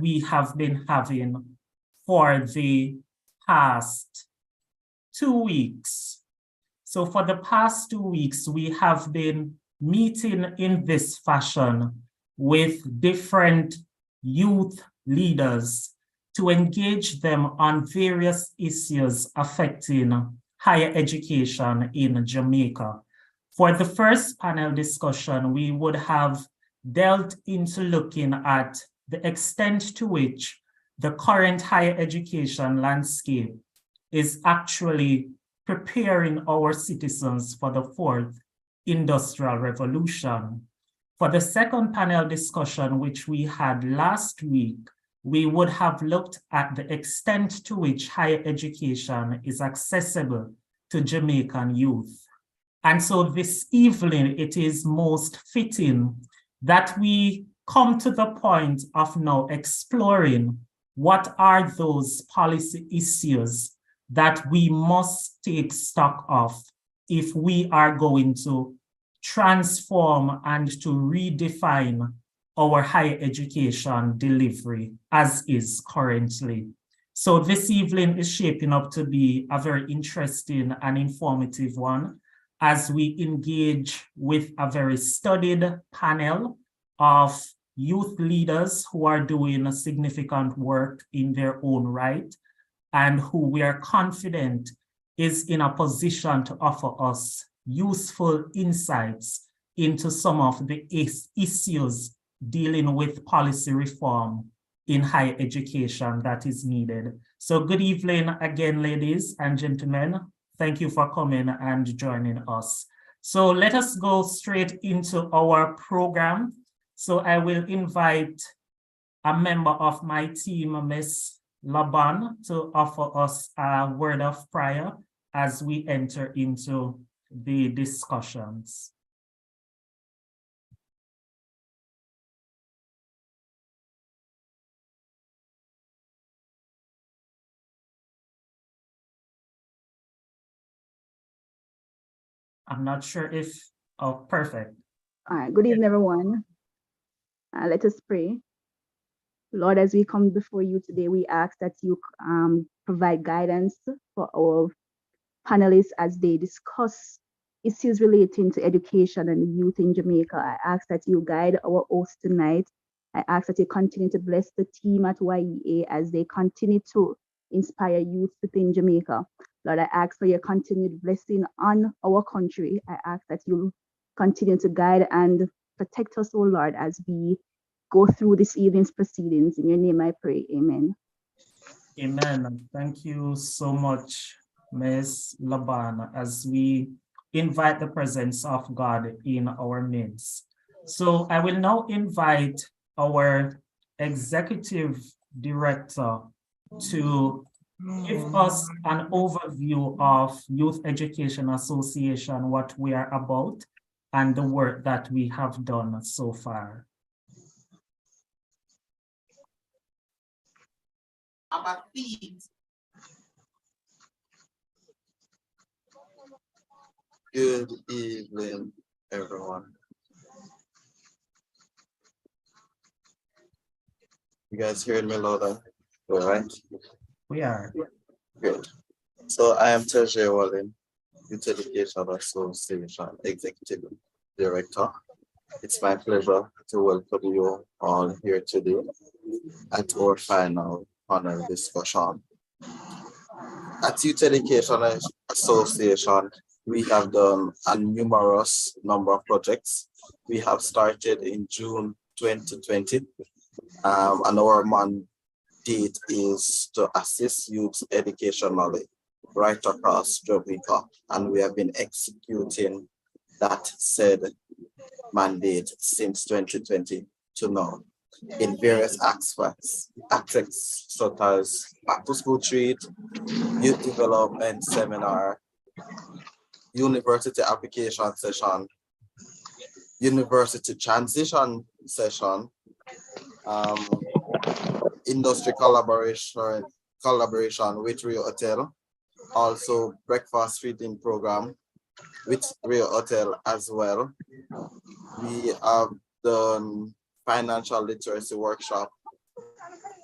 we have been having for the past 2 weeks. So for the past 2 weeks, we have been meeting in this fashion with different youth leaders to engage them on various issues affecting higher education in Jamaica. For the first panel discussion, we would have delved into looking at the extent to which the current higher education landscape is actually preparing our citizens for the fourth industrial revolution. For the second panel discussion, which we had last week, we would have looked at the extent to which higher education is accessible to Jamaican youth. And so this evening, it is most fitting that we come to the point of now exploring what are those policy issues that we must take stock of if we are going to transform and to redefine our higher education delivery as is currently. So this evening is shaping up to be a very interesting and informative one as we engage with a very studied panel of youth leaders who are doing significant work in their own right and who we are confident is in a position to offer us useful insights into some of the issues dealing with policy reform in higher education that is needed. So good evening again, ladies and gentlemen. Thank you for coming and joining us. So let us go straight into our program. So I will invite a member of my team, Ms. Laban, to offer us a word of prayer as we enter into the discussions. I'm not sure if, oh, perfect. All right, good evening, everyone. Let us pray. Lord, as we come before you today, we ask that you provide guidance for our panelists as they discuss issues relating to education and youth in Jamaica. I ask that you guide our host tonight. I ask that you continue to bless the team at YEA as they continue to inspire youth within Jamaica. Lord, I ask for your continued blessing on our country. I ask that you continue to guide and protect us, oh Lord, as we go through this evening's proceedings. In your name I pray, amen. Amen. Thank you so much, Ms. Laban, as we invite the presence of God in our midst. So I will now invite our executive director to give us an overview of Youth Education Association, what we are about, and the work that we have done so far. Good evening, everyone. You guys hearing me louder? All right? We are. Good. So I am Terje Wallen, Youth Education Association Executive Director. It's my pleasure to welcome you all here today at our final panel discussion. At Youth Education Association, we have done a numerous number of projects. We have started in June 2020, and our mandate is to assist youth educationally right across Jamaica, and we have been executing that said mandate since 2020 to now in various aspects such as back to school treat, youth development seminar, university application session, university transition session, industry collaboration with Rio Hotel, also breakfast feeding program with Rio Hotel as well. We have done financial literacy workshop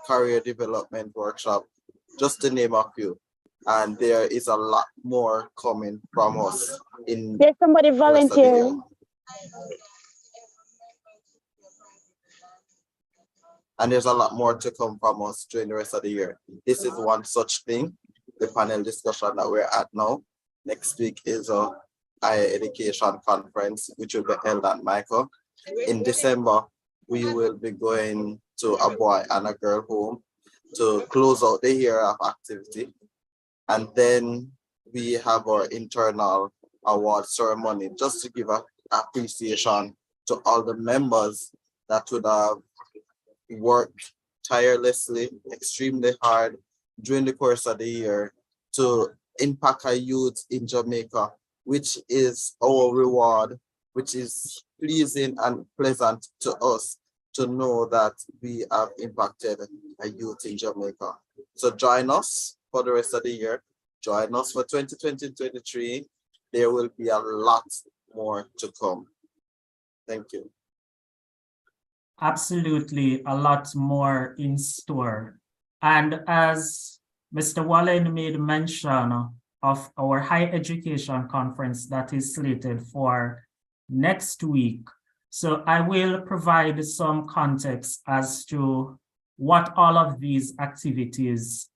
career development workshop, just to name a few. And there is a lot more coming from us in There's somebody the rest of the year. volunteering. And there's a lot more to come from us during the rest of the year. This is one such thing, the panel discussion that we're at now. Next week is a higher education conference, which will be held at Michael. In December, we will be going to a boy and a girl home to close out the year of activity. And then we have our internal award ceremony, just to give appreciation to all the members that would have worked tirelessly, extremely hard during the course of the year to impact our youth in Jamaica, which is our reward, which is pleasing and pleasant to us to know that we have impacted our youth in Jamaica. So join us for the rest of the year. Join us for 2020-23. There will be a lot more to come. Thank you. Absolutely, a lot more in store. And as Mr. Wallen made mention of our higher education conference that is slated for next week. So I will provide some context as to what all of these activities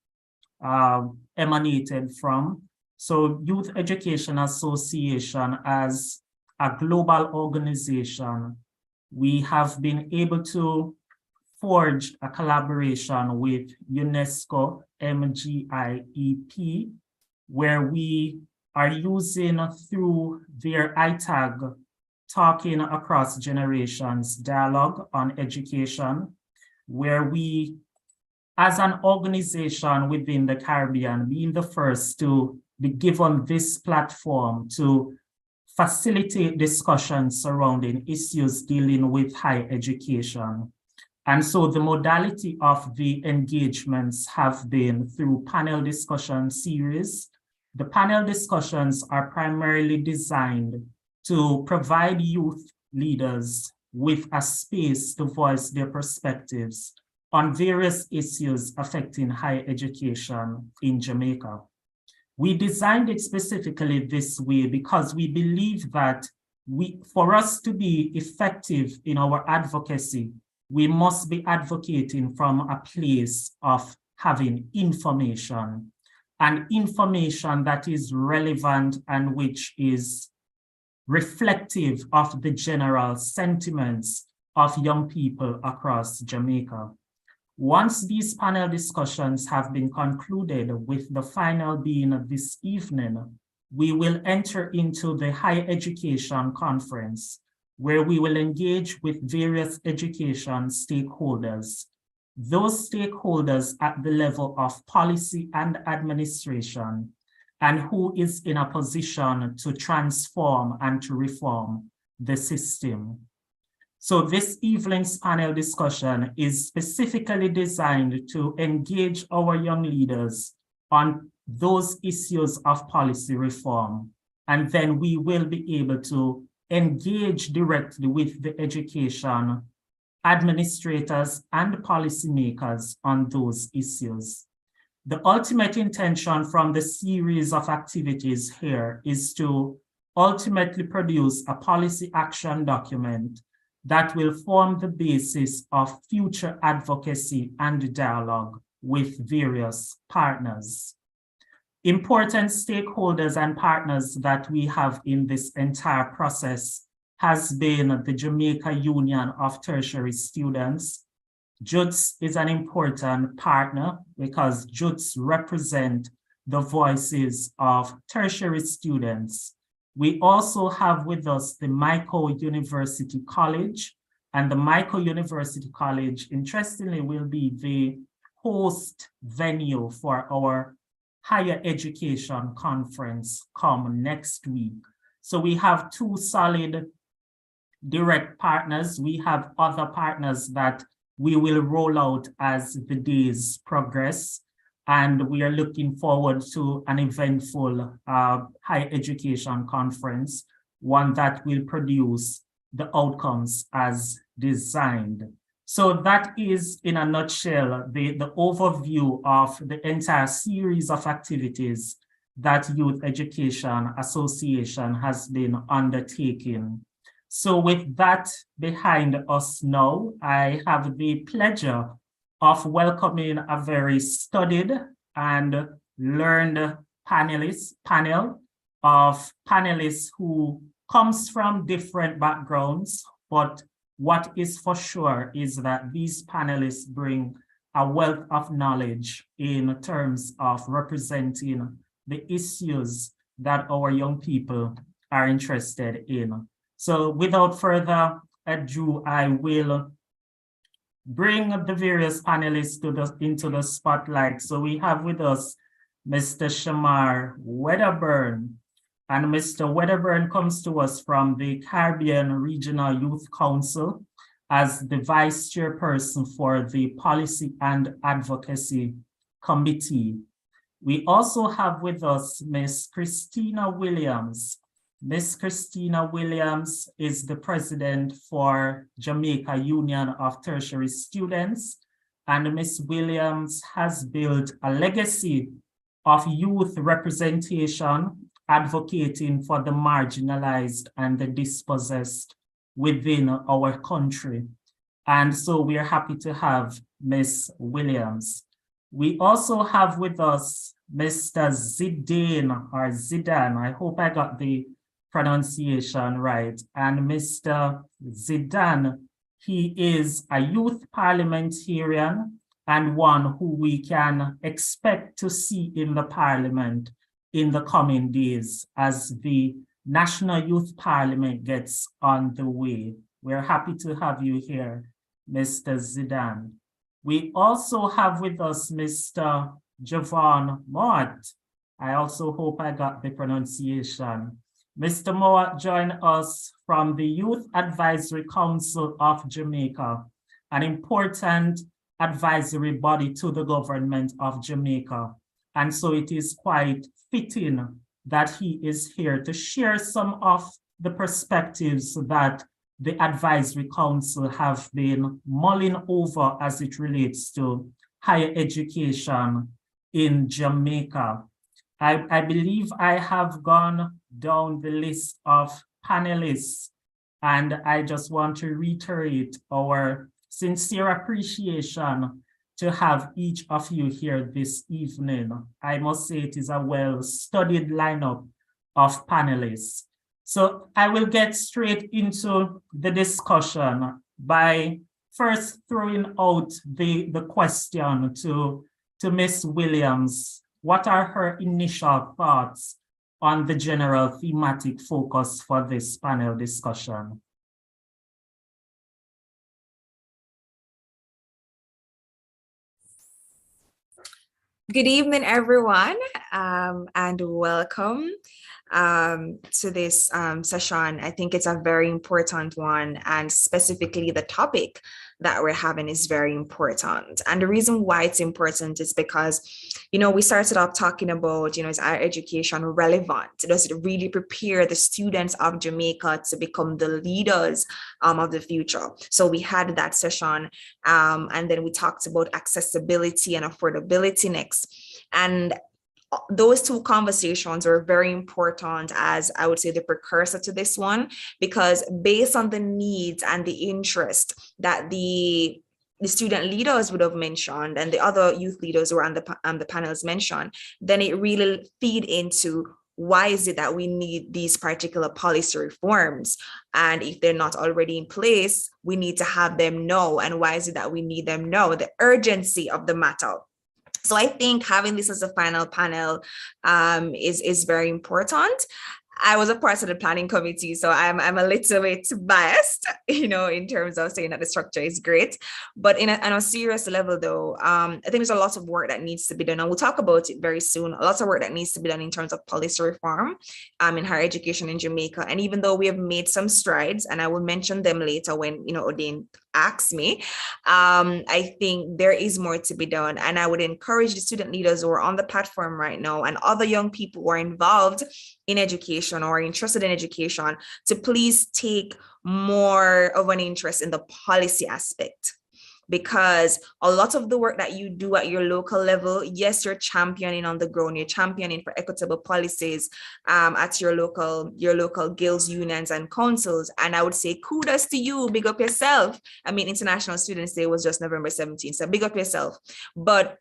emanated from. So Youth Education Association, as a global organization, we have been able to forge a collaboration with UNESCO MGIEP, where we are using through their ITAG Talking Across Generations dialogue on education, where we, as an organization within the Caribbean, being the first to be given this platform to facilitate discussions surrounding issues dealing with higher education. And so the modality of the engagements have been through panel discussion series. The panel discussions are primarily designed to provide youth leaders with a space to voice their perspectives on various issues affecting higher education in Jamaica. We designed it specifically this way because we believe that for us to be effective in our advocacy, we must be advocating from a place of having information, and information that is relevant and which is reflective of the general sentiments of young people across Jamaica. Once these panel discussions have been concluded, with the final being this evening, we will enter into the higher education conference, where we will engage with various education stakeholders. Those stakeholders at the level of policy and administration, and who is in a position to transform and to reform the system. So this evening's panel discussion is specifically designed to engage our young leaders on those issues of policy reform. And then we will be able to engage directly with the education administrators and policymakers on those issues. The ultimate intention from the series of activities here is to ultimately produce a policy action document that will form the basis of future advocacy and dialogue with various partners. Important stakeholders and partners that we have in this entire process has been the Jamaica Union of Tertiary Students. JUTS is an important partner because JUTS represent the voices of tertiary students. We also have with us the Michael University College, and the Michael University College, interestingly, will be the host venue for our higher education conference come next week. So we have two solid direct partners. We have other partners that we will roll out as the days progress. And we are looking forward to an eventful higher education conference, one that will produce the outcomes as designed. So that is, in a nutshell, the overview of the entire series of activities that Youth Education Association has been undertaking. So with that behind us now, I have the pleasure of welcoming a very studied and learned panel of panelists who comes from different backgrounds, but what is for sure is that these panelists bring a wealth of knowledge in terms of representing the issues that our young people are interested in. So without further ado, I will bring the various panelists into the spotlight. So we have with us Mr. Shamar Wedderburn, and Mr. Wedderburn comes to us from the Caribbean Regional Youth Council as the Vice Chairperson for the Policy and Advocacy Committee. We also have with us Ms. Christina Williams. Ms. Christina Williams is the President for Jamaica Union of Tertiary Students, and Ms. Williams has built a legacy of youth representation, advocating for the marginalized and the dispossessed within our country. And so we are happy to have Ms. Williams. We also have with us Mr. Zidan, I hope I got the pronunciation right, and Mr. Zidan, he is a youth parliamentarian and one who we can expect to see in the parliament in the coming days as the National Youth Parliament gets on the way. We're happy to have you here, Mr. Zidan. We also have with us Mr. Javon Mott. I also hope I got the pronunciation. Mr. Mott joined us from the Youth Advisory Council of Jamaica, an important advisory body to the government of Jamaica. And so it is quite fitting that he is here to share some of the perspectives that the Advisory Council have been mulling over as it relates to higher education in Jamaica. I believe I have gone down the list of panelists, and I just want to reiterate our sincere appreciation to have each of you here this evening. I must say it is a well-studied lineup of panelists. So I will get straight into the discussion by first throwing out the question to Ms. Williams. What are her initial thoughts on the general thematic focus for this panel discussion? Good evening, everyone, and welcome to this session. I think it's a very important one, and specifically the topic that we're having is very important. And the reason why it's important is because, we started off talking about, is our education relevant? Does it really prepare the students of Jamaica to become the leaders of the future? So we had that session, and then we talked about accessibility and affordability next. And those two conversations are very important, as I would say the precursor to this one, because based on the needs and the interest that the student leaders would have mentioned and the other youth leaders who are on the panels mentioned, then it really feed into why is it that we need these particular policy reforms? And if they're not already in place, we need to have them know. And why is it that we need them know? The urgency of the matter. So I think having this as a final panel is very important. I was a part of the planning committee, so I'm a little bit biased, in terms of saying that the structure is great. But on a serious level, though, I think there's a lot of work that needs to be done, and we'll talk about it very soon. A lot of work that needs to be done in terms of policy reform in higher education in Jamaica. And even though we have made some strides, and I will mention them later when Odin asks me, I think there is more to be done. And I would encourage the student leaders who are on the platform right now and other young people who are involved in education or interested in education to please take more of an interest in the policy aspect. because a lot of the work that you do at your local level, yes, you're championing on the ground, you're championing for equitable policies at your local guilds, unions, and councils. And I would say kudos to you, big up yourself. I mean, International Students Day was just November 17th, so big up yourself. But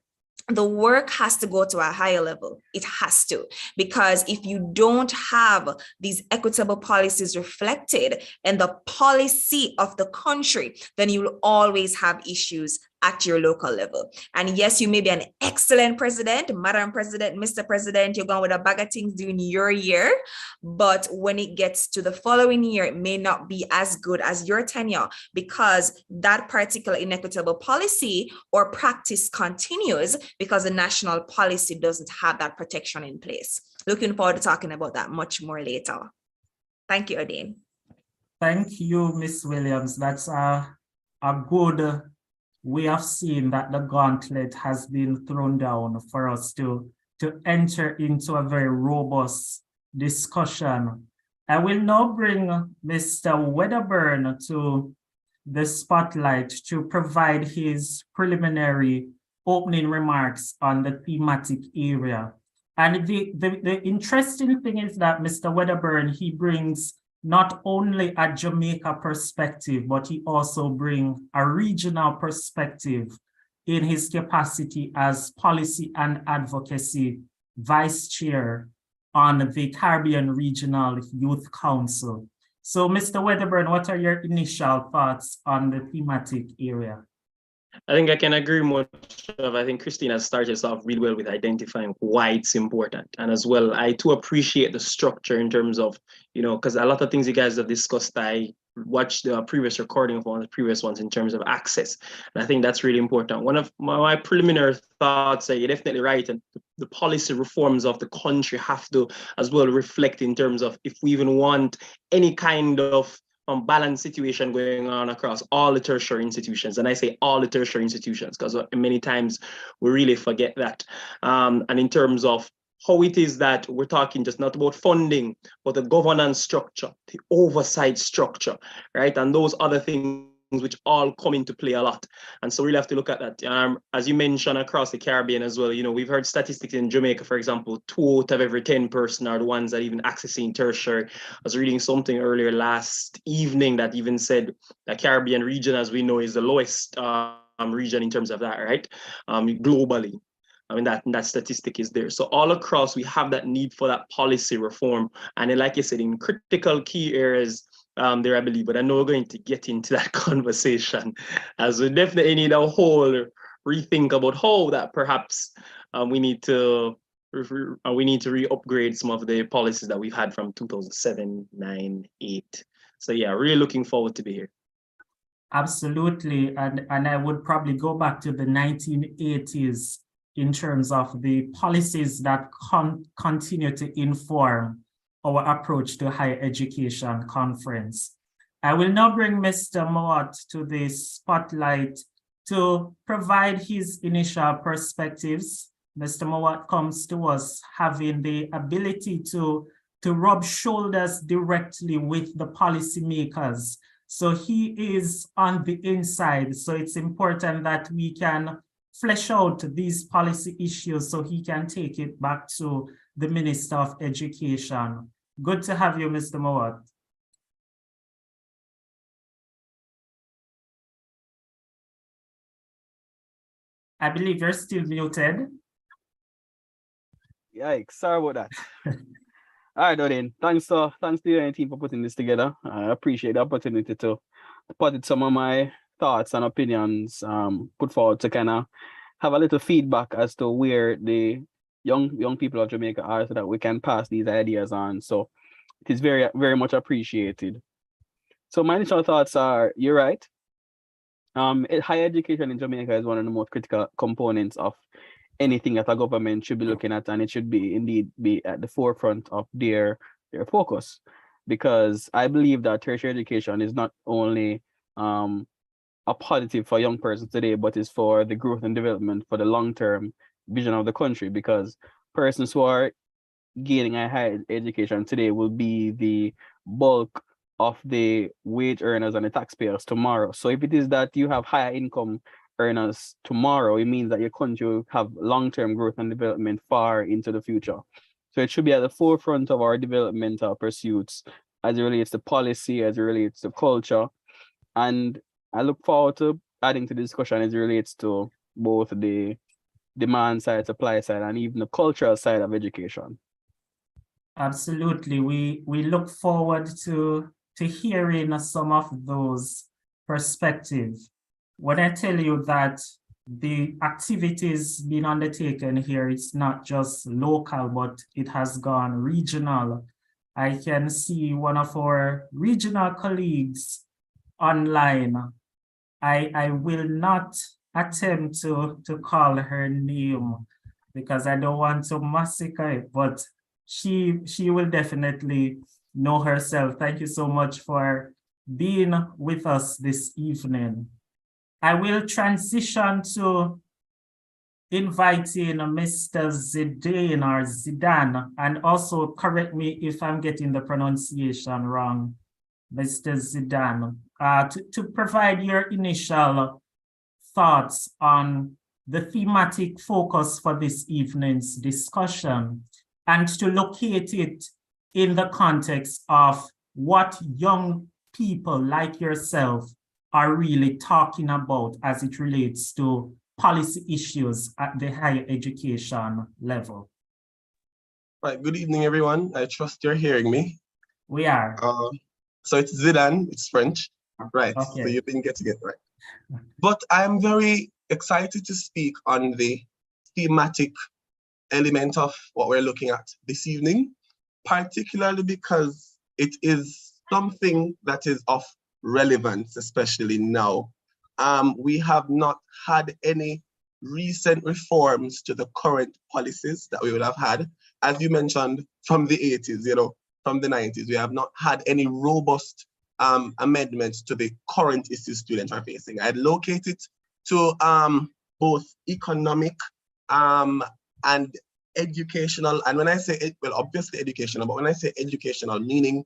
the work has to go to a higher level. It has to, because if you don't have these equitable policies reflected in the policy of the country, then you will always have issues at your local level. And yes, you may be an excellent president, Madam President, Mr. President, you're going with a bag of things during your year, but when it gets to the following year, it may not be as good as your tenure, because that particular inequitable policy or practice continues because the national policy doesn't have that protection in place. Looking forward to talking about that much more later. Thank you, Odin. Thank you, Ms. Williams. That's a good we have seen that the gauntlet has been thrown down for us to enter into a very robust discussion. I will now bring Mr. Wedderburn to the spotlight to provide his preliminary opening remarks on the thematic area. And the interesting thing is that Mr. Wedderburn, he brings not only a Jamaica perspective, but he also brings a regional perspective in his capacity as policy and advocacy vice chair on the Caribbean Regional Youth Council. So, Mr. Wedderburn, what are your initial thoughts on the thematic area? I think I can agree much of. I think Christine has started us off really well with identifying why it's important. And as well, I too appreciate the structure in terms of, because a lot of things you guys have discussed, I watched the previous recording of one of the previous ones in terms of access. And I think that's really important. One of my preliminary thoughts are you're definitely right. And the policy reforms of the country have to as well reflect in terms of if we even want any kind of balanced situation going on across all the tertiary institutions. And I say all the tertiary institutions because many times we really forget that. And in terms of how it is that we're talking just not about funding, but the governance structure, the oversight structure, right? And those other things which all come into play a lot. And so we really have to look at that. As you mentioned, across the Caribbean as well, we've heard statistics in Jamaica, for example, 2 out of every 10 person are the ones that even accessing tertiary. I was reading something earlier last evening that even said the Caribbean region, as we know, is the lowest region in terms of that, right? Globally. I mean, that statistic is there. So all across, we have that need for that policy reform. And then, like I said, in critical key areas, there, I believe, but I know we're going to get into that conversation as we definitely need a whole rethink about how that perhaps we need to re-upgrade some of the policies that we've had from 2007, 9, 8. So yeah, really looking forward to be here. Absolutely, and I would probably go back to the 1980s in terms of the policies that continue to inform our approach to higher education conference. I will now bring Mr. Mowat to the spotlight to provide his initial perspectives. Mr. Mowat comes to us having the ability to rub shoulders directly with the policymakers. So he is on the inside. So it's important that we can flesh out these policy issues so he can take it back to the Minister of Education. Good to have you, Mr. Mowat. I believe you're still muted. Yikes, sorry about that. All right, Odin. Thanks to you and your team for putting this together. I appreciate the opportunity to put some of my thoughts and opinions put forward to kind of have a little feedback as to where the young people of Jamaica are so that we can pass these ideas on. So it is very, very much appreciated. So my initial thoughts are, you're right. Higher education in Jamaica is one of the most critical components of anything that a government should be looking at, and it should be indeed be at the forefront of their focus, because I believe that tertiary education is not only a positive for young persons today, but is for the growth and development for the long-term vision of the country, because persons who are gaining a higher education today will be the bulk of the wage earners and the taxpayers tomorrow. So if it is that you have higher income earners tomorrow, it means that your country will have long-term growth and development far into the future. So it should be at the forefront of our developmental pursuits as it relates to policy, as it relates to culture. And I look forward to adding to the discussion as it relates to both the demand side, supply side, and even the cultural side of education. Absolutely. We look forward to hearing some of those perspectives. When I tell you that the activities being undertaken here, it's not just local, but it has gone regional. I can see one of our regional colleagues online. I will not attempt to call her name because I don't want to massacre it, but she will definitely know herself. Thank you so much for being with us this evening. I will transition to inviting Mr. Zidane or Zidane, and also correct me if I'm getting the pronunciation wrong, Mr. Zidane, to provide your initial thoughts on the thematic focus for this evening's discussion, and to locate it in the context of what young people like yourself are really talking about as it relates to policy issues at the higher education level. Right, good evening, everyone. I trust you're hearing me. We are. So it's Zidane, it's French. Right, Okay. so you've been getting it right. But I'm very excited to speak on the thematic element of what we're looking at this evening, particularly because it is something that is of relevance, especially now. We have not had any recent reforms to the current policies that we would have had, as you mentioned, from the 80s, from the 90s. We have not had any robust amendments to the current issues students are facing. I'd locate it to both economic and educational. And when I say it, well, obviously educational, but when I say educational, meaning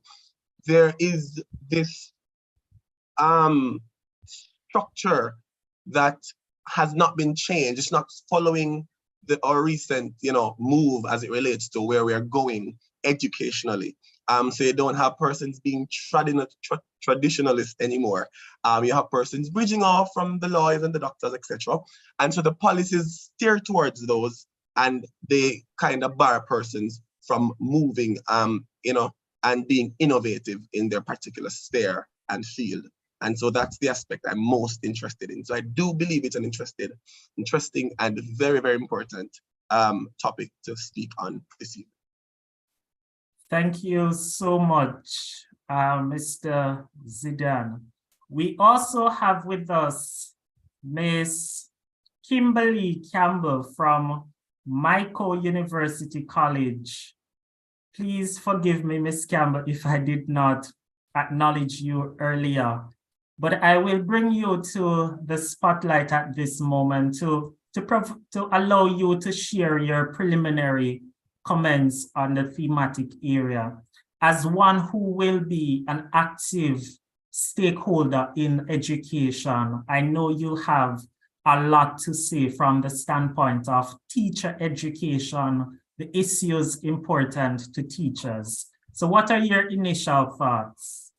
there is this structure that has not been changed. It's not following our recent, move as it relates to where we are going educationally. So you don't have persons being traditionalists anymore. You have persons bridging off from the lawyers and the doctors, etc. And so the policies steer towards those, and they kind of bar persons from moving, and being innovative in their particular sphere and field. And so that's the aspect I'm most interested in. So I do believe it's an interesting and very, very important topic to speak on this evening. Thank you so much, Mr. Zidane. We also have with us Ms. Kimberly Campbell from Mico University College. Please forgive me, Ms. Campbell, if I did not acknowledge you earlier, but I will bring you to the spotlight at this moment to allow you to share your preliminary comments on the thematic area. As one who will be an active stakeholder in education, I know you have a lot to say from the standpoint of teacher education, the issues important to teachers. So what are your initial thoughts?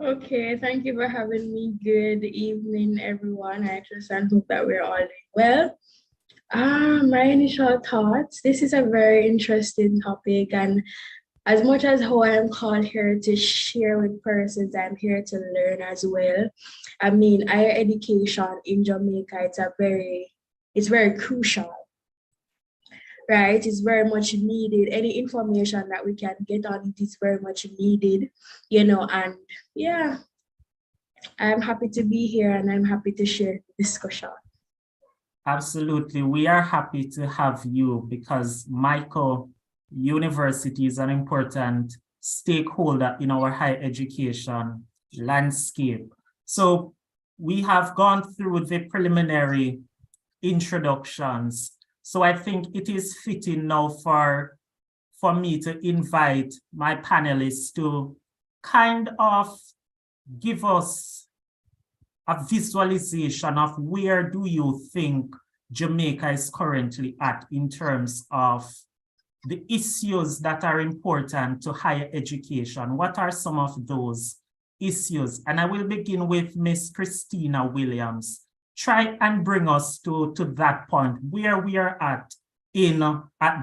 Okay, thank you for having me. Good evening, everyone. I trust and hope that we're all doing well. My initial thoughts, this is a very interesting topic, and as much as how I am called here to share with persons, I'm here to learn as well. I mean, higher education in Jamaica, it's very crucial, right? It's very much needed. Any information that we can get on it is very much needed, and yeah, I'm happy to be here and I'm happy to share the discussion. Absolutely, we are happy to have you because Mico University is an important stakeholder in our higher education landscape. So we have gone through the preliminary introductions. So I think it is fitting now for me to invite my panelists to kind of give us a visualization of where do you think Jamaica is currently at in terms of the issues that are important to higher education? What are some of those issues? And I will begin with Miss Christina Williams. Try and bring us to that point where we are at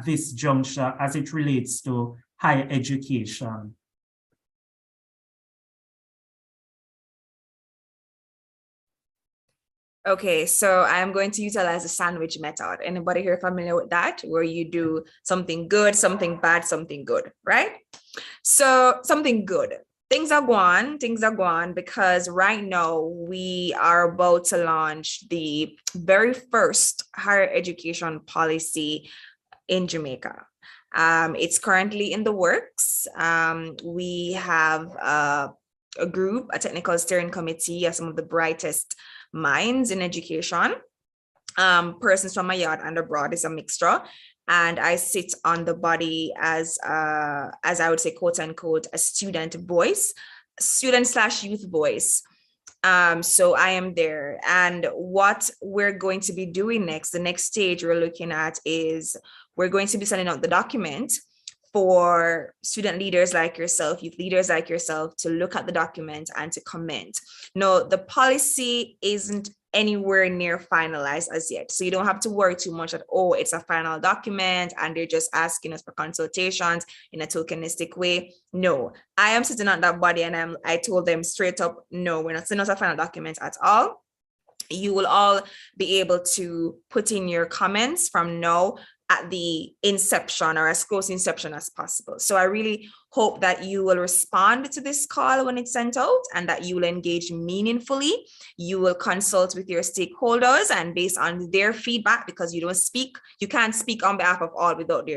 this juncture as it relates to higher education. Okay, so I'm going to utilize the sandwich method. Anybody here familiar with that? Where you do something good, something bad, something good, right? So something good. Things are going because right now we are about to launch the very first higher education policy in Jamaica. It's currently in the works. We have a group, a technical steering committee of some of the brightest minds in education. Persons from my yard and abroad is a mixture. And I sit on the body as I would say, quote unquote, a student voice, student/youth voice. So I am there. And what we're going to be doing next, the next stage we're looking at is we're going to be sending out the document for student leaders like yourself, youth leaders like yourself, to look at the document and to comment. No, the policy isn't anywhere near finalized as yet. So you don't have to worry too much that, oh, it's a final document and they're just asking us for consultations in a tokenistic way. No, I am sitting on that body and I told them straight up, no, we're not sending out a final document at all. You will all be able to put in your comments from now at the inception or as close to inception as possible. So I really hope that you will respond to this call when it's sent out and that you will engage meaningfully. You will consult with your stakeholders and based on their feedback, because you can't speak on behalf of all without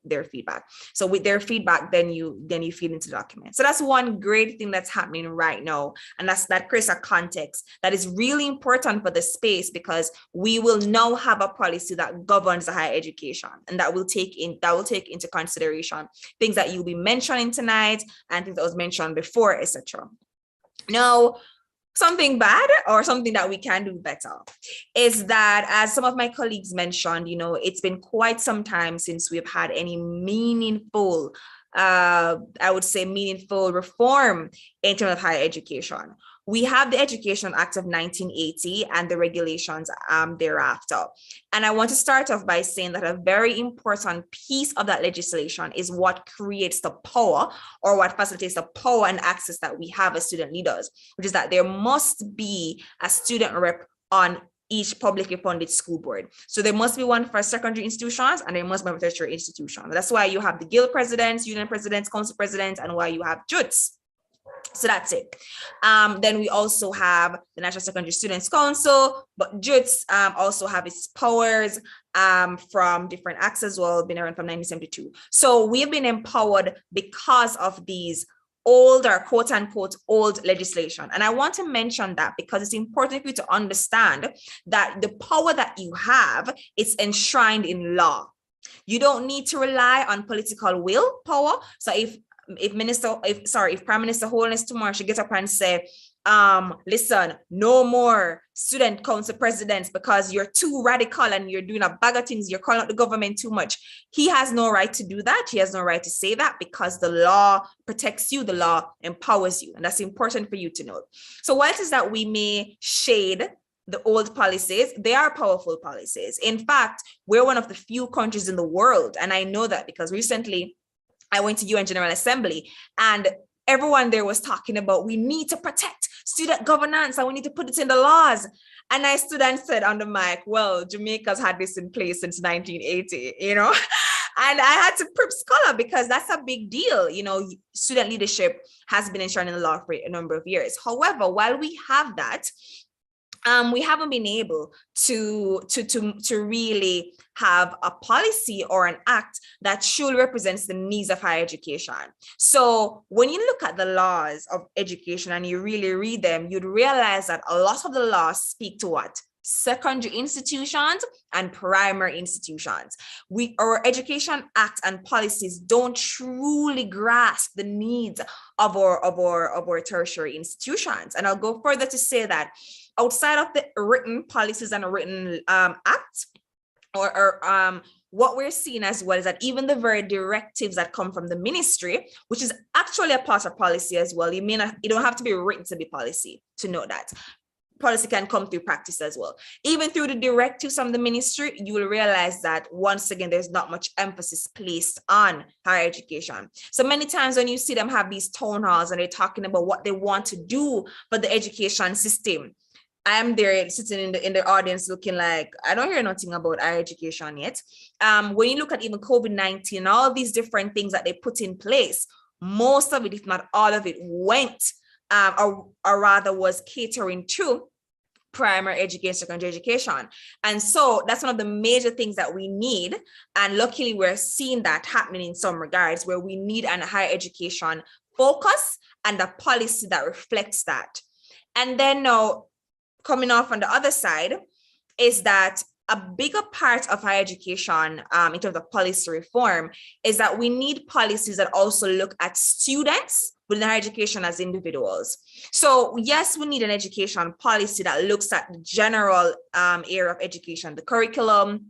their feedback. So with their feedback, then you feed into the document. So that's one great thing that's happening right now. And that creates a context that is really important for the space, because we will now have a policy that governs the higher education and that will take into consideration things that you'll be mentioning tonight and things that was mentioned before, etc. Now, something bad or something that we can do better is that, as some of my colleagues mentioned, it's been quite some time since we've had any meaningful, I would say meaningful reform in terms of higher education. We have the Education Act of 1980 and the regulations thereafter. And I want to start off by saying that a very important piece of that legislation is what creates the power or what facilitates the power and access that we have as student leaders, which is that there must be a student rep on each publicly funded school board. So there must be one for secondary institutions and there must be one for tertiary institutions. That's why you have the guild presidents, union presidents, council presidents, and why you have JUTs. So that's it. Then we also have the National Secondary Students Council, but JUTS also have its powers from different acts as well, been around from 1972. So we've been empowered because of these older, quote unquote, old legislation. And I want to mention that because it's important for you to understand that the power that you have is enshrined in law. You don't need to rely on political will power. So if Prime Minister Holness tomorrow should get up and say, listen, no more student council presidents because you're too radical and you're doing a bag of things, you're calling out the government too much. He has no right to do that. He has no right to say that because the law protects you, the law empowers you. And that's important for you to know. So while it is that we may shade the old policies, they are powerful policies. In fact, we're one of the few countries in the world. And I know that because recently I went to UN General Assembly and everyone there was talking about we need to protect student governance and we need to put it in the laws. And I stood and said on the mic, well, Jamaica's had this in place since 1980, and I had to prep scholar because that's a big deal. Student leadership has been enshrined in the law for a number of years. However, while we have that, we haven't been able to really have a policy or an act that truly represents the needs of higher education. So when you look at the laws of education and you really read them, you'd realize that a lot of the laws speak to what? Secondary institutions and primary institutions. Our Education Act and policies don't truly grasp the needs of our tertiary institutions. And I'll go further to say that outside of the written policies and written act, or what we're seeing as well is that even the very directives that come from the ministry, which is actually a part of policy as well, you don't have to be written to be policy to know that. Policy can come through practice as well. Even through the directives from the ministry, you will realize that once again, there's not much emphasis placed on higher education. So many times when you see them have these town halls and they're talking about what they want to do for the education system, I'm there sitting in the audience looking like, I don't hear nothing about higher education yet. When you look at even COVID-19, all these different things that they put in place, most of it, if not all of it, went or rather was catering to primary education, secondary education. And so that's one of the major things that we need. And luckily, we're seeing that happening in some regards where we need a higher education focus and a policy that reflects that. And then now, coming off on the other side is that a bigger part of higher education in terms of policy reform is that we need policies that also look at students within higher education as individuals. So yes, we need an education policy that looks at the general area of education, the curriculum,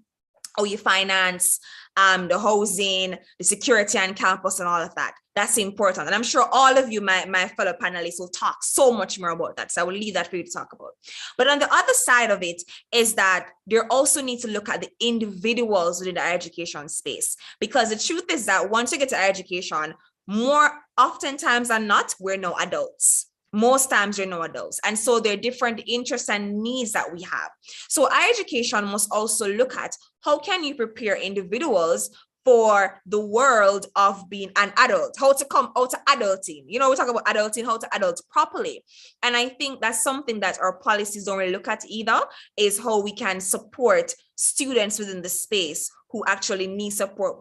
how you finance, the housing, the security on campus and all of that. That's important. And I'm sure all of you, my fellow panelists, will talk so much more about that. So I will leave that for you to talk about. But on the other side of it is that they also need to look at the individuals within the higher education space. Because the truth is that once you get to higher education, more oftentimes than not, we're no adults. Most times you're no adults. And so there are different interests and needs that we have. So higher education must also look at how can you prepare individuals for the world of being an adult, how to come out to adulting. You know, we talk about adulting, how to adult properly. And I think that's something that our policies don't really look at either, is how we can support students within the space who actually need support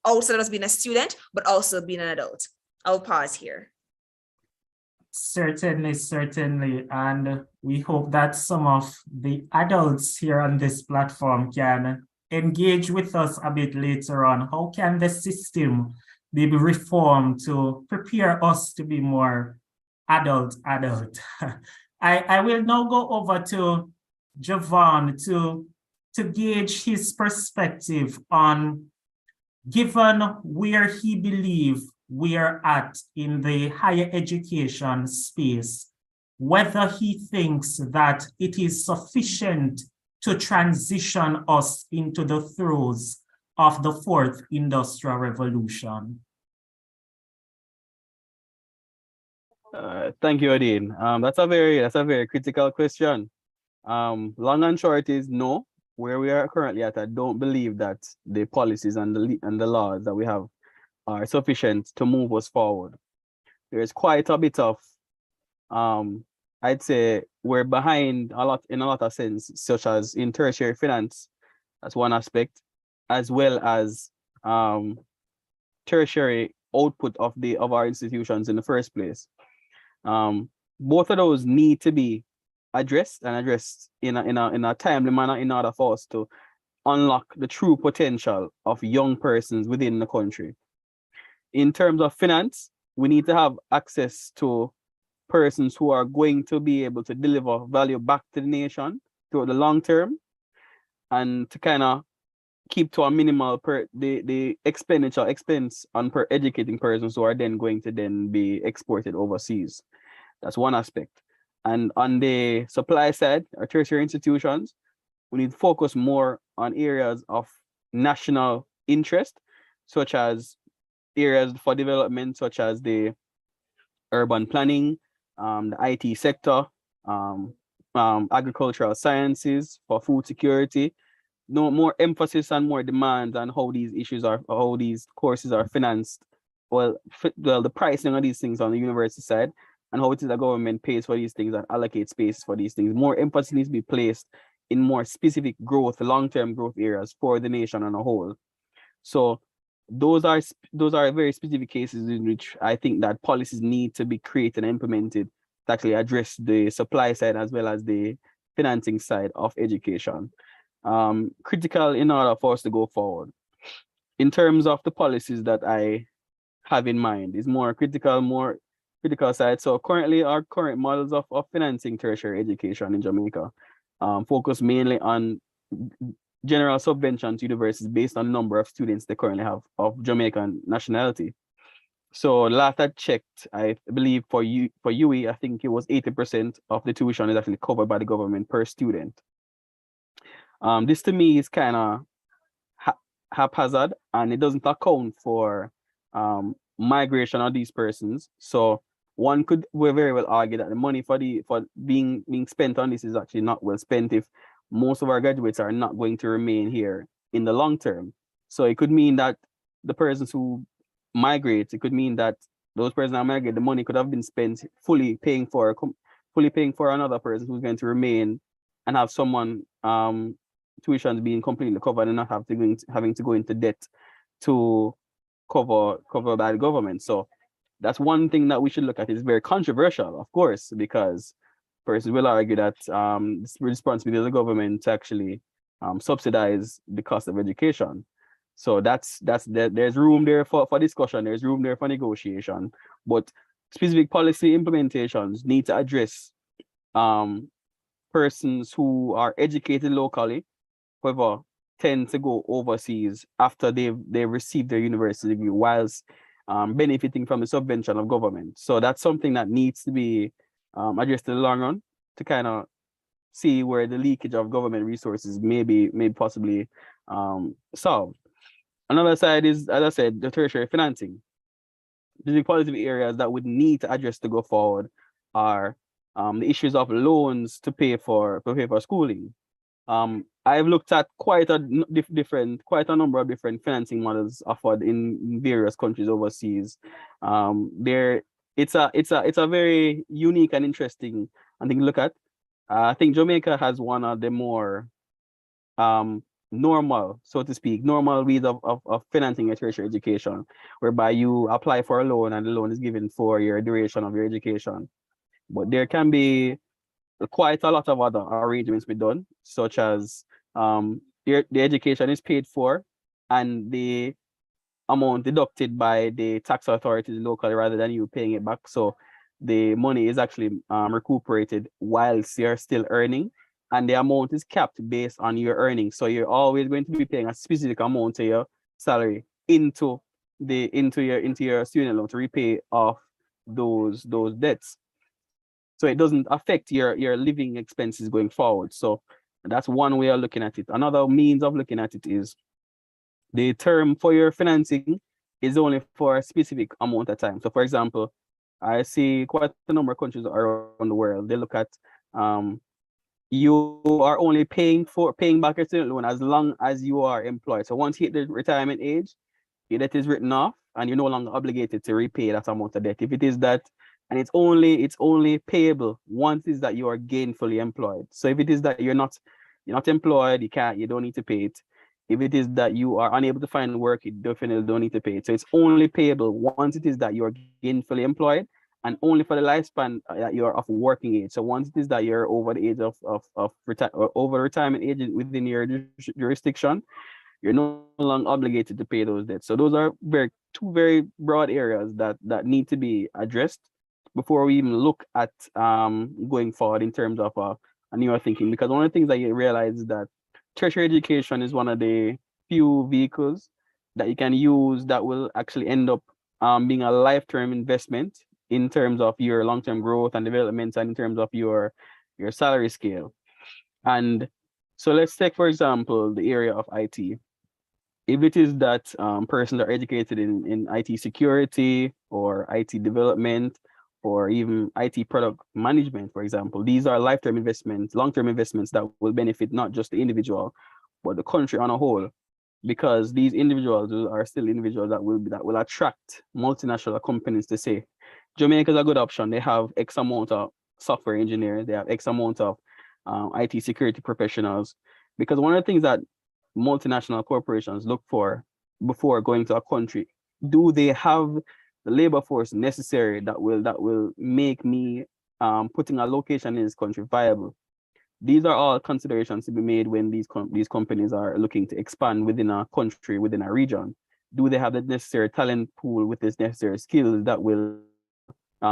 outside of being a student, but also being an adult. I'll pause here. Certainly. And we hope that some of the adults here on this platform can engage with us a bit later on. How can the system be reformed to prepare us to be more adult? I will now go over to Javon to gauge his perspective on, given where he believes we are at in the higher education space, whether he thinks that it is sufficient to transition us into the throes of the fourth industrial revolution. Thank you, Odin. That's a very critical question. Long and short is no. Where we are currently at, I don't believe that the policies and the laws that we have are sufficient to move us forward. There's quite a bit of, I'd say we're behind in a lot of sense, such as in tertiary finance. That's one aspect, as well as tertiary output of our institutions in the first place. Both of those need to be addressed in a timely manner in order for us to unlock the true potential of young persons within the country. In terms of finance, we need to have access to persons who are going to be able to deliver value back to the nation through the long term, and to kind of keep to a minimal the expense on per educating persons who are then going to be exported overseas. That's one aspect. And on the supply side, our tertiary institutions, we need to focus more on areas of national interest, such as areas for development, such as the urban planning, the IT sector, agricultural sciences for food security. No more emphasis and more demands on how these courses are financed. Well, the pricing of these things on the university side, and how it is the government pays for these things and allocates space for these things. More emphasis needs to be placed in more specific growth, long-term growth areas for the nation on a whole. So those are very specific cases in which I think that policies need to be created and implemented to actually address the supply side as well as the financing side of education. Critical in order for us to go forward. In terms of the policies that I have in mind, is more critical, more critical side. So currently our current models of financing tertiary education in Jamaica focus mainly on general subvention to universities based on the number of students they currently have of Jamaican nationality. So last I checked, I believe for UWI, I think it was 80% of the tuition is actually covered by the government per student. This to me is kind of haphazard, and it doesn't account for migration of these persons. So one could very well argue that the money for being spent on this is actually not well spent if most of our graduates are not going to remain here in the long term. So it could mean that the persons who migrate, it could mean that those persons that migrate, the money could have been spent fully paying for another person who's going to remain and have someone tuitions being completely covered and not having to go into debt to cover by the government. So that's one thing that we should look at. It's very controversial, of course, because persons will argue that it's responsibility of the government to actually subsidize the cost of education. So there's room there for discussion, there's room there for negotiation, but specific policy implementations need to address persons who are educated locally, however, tend to go overseas after they've received their university degree whilst benefiting from the subvention of government. So that's something that needs to be addressed in the long run to kind of see where the leakage of government resources may possibly solved. Another side is, as I said, the tertiary financing. The positive areas that would need to address to go forward are the issues of loans to pay for schooling. I've looked at quite a number of different financing models offered in various countries overseas. It's a very unique and interesting thing to look at. I think Jamaica has one of the more normal, so to speak, normal ways of financing your tertiary education, whereby you apply for a loan and the loan is given for your duration of your education. But there can be quite a lot of other arrangements be done, such as the education is paid for and the amount deducted by the tax authorities locally rather than you paying it back. So the money is actually recuperated whilst you're still earning, and the amount is capped based on your earnings. So you're always going to be paying a specific amount to your salary into your student loan to repay off those debts. So it doesn't affect your living expenses going forward. So that's one way of looking at it. Another means of looking at it is the term for your financing is only for a specific amount of time. So for example, I see quite a number of countries around the world, they look at you are only paying back your student loan as long as you are employed. So once you hit the retirement age, your debt is written off and you're no longer obligated to repay that amount of debt. If it is that, and it's only payable once is that you are gainfully employed. So if it is that you're not employed, you don't need to pay it. If it is that you are unable to find work, you definitely don't need to pay it. So it's only payable once it is that you are gainfully employed and only for the lifespan that you are of working age. So once it is that you're over the age of over retirement age within your jurisdiction, you're no longer obligated to pay those debts. So those are two very broad areas that need to be addressed before we even look at going forward in terms of a newer thinking. Because one of the things that you realize is that tertiary education is one of the few vehicles that you can use that will actually end up being a lifetime investment in terms of your long-term growth and development and in terms of your salary scale. And so let's take, for example, the area of IT. If it is that persons are educated in IT security or IT development or even IT product management, for example, these are lifetime investments, long-term investments that will benefit not just the individual, but the country on a whole, because these individuals are still individuals that will attract multinational companies to say, Jamaica is a good option. They have X amount of software engineers, they have X amount of IT security professionals, because one of the things that multinational corporations look for before going to a country, do they have the labor force necessary that will make me putting a location in this country viable? These are all considerations to be made when these companies are looking to expand within a country, within a region. Do they have the necessary talent pool with this necessary skills that will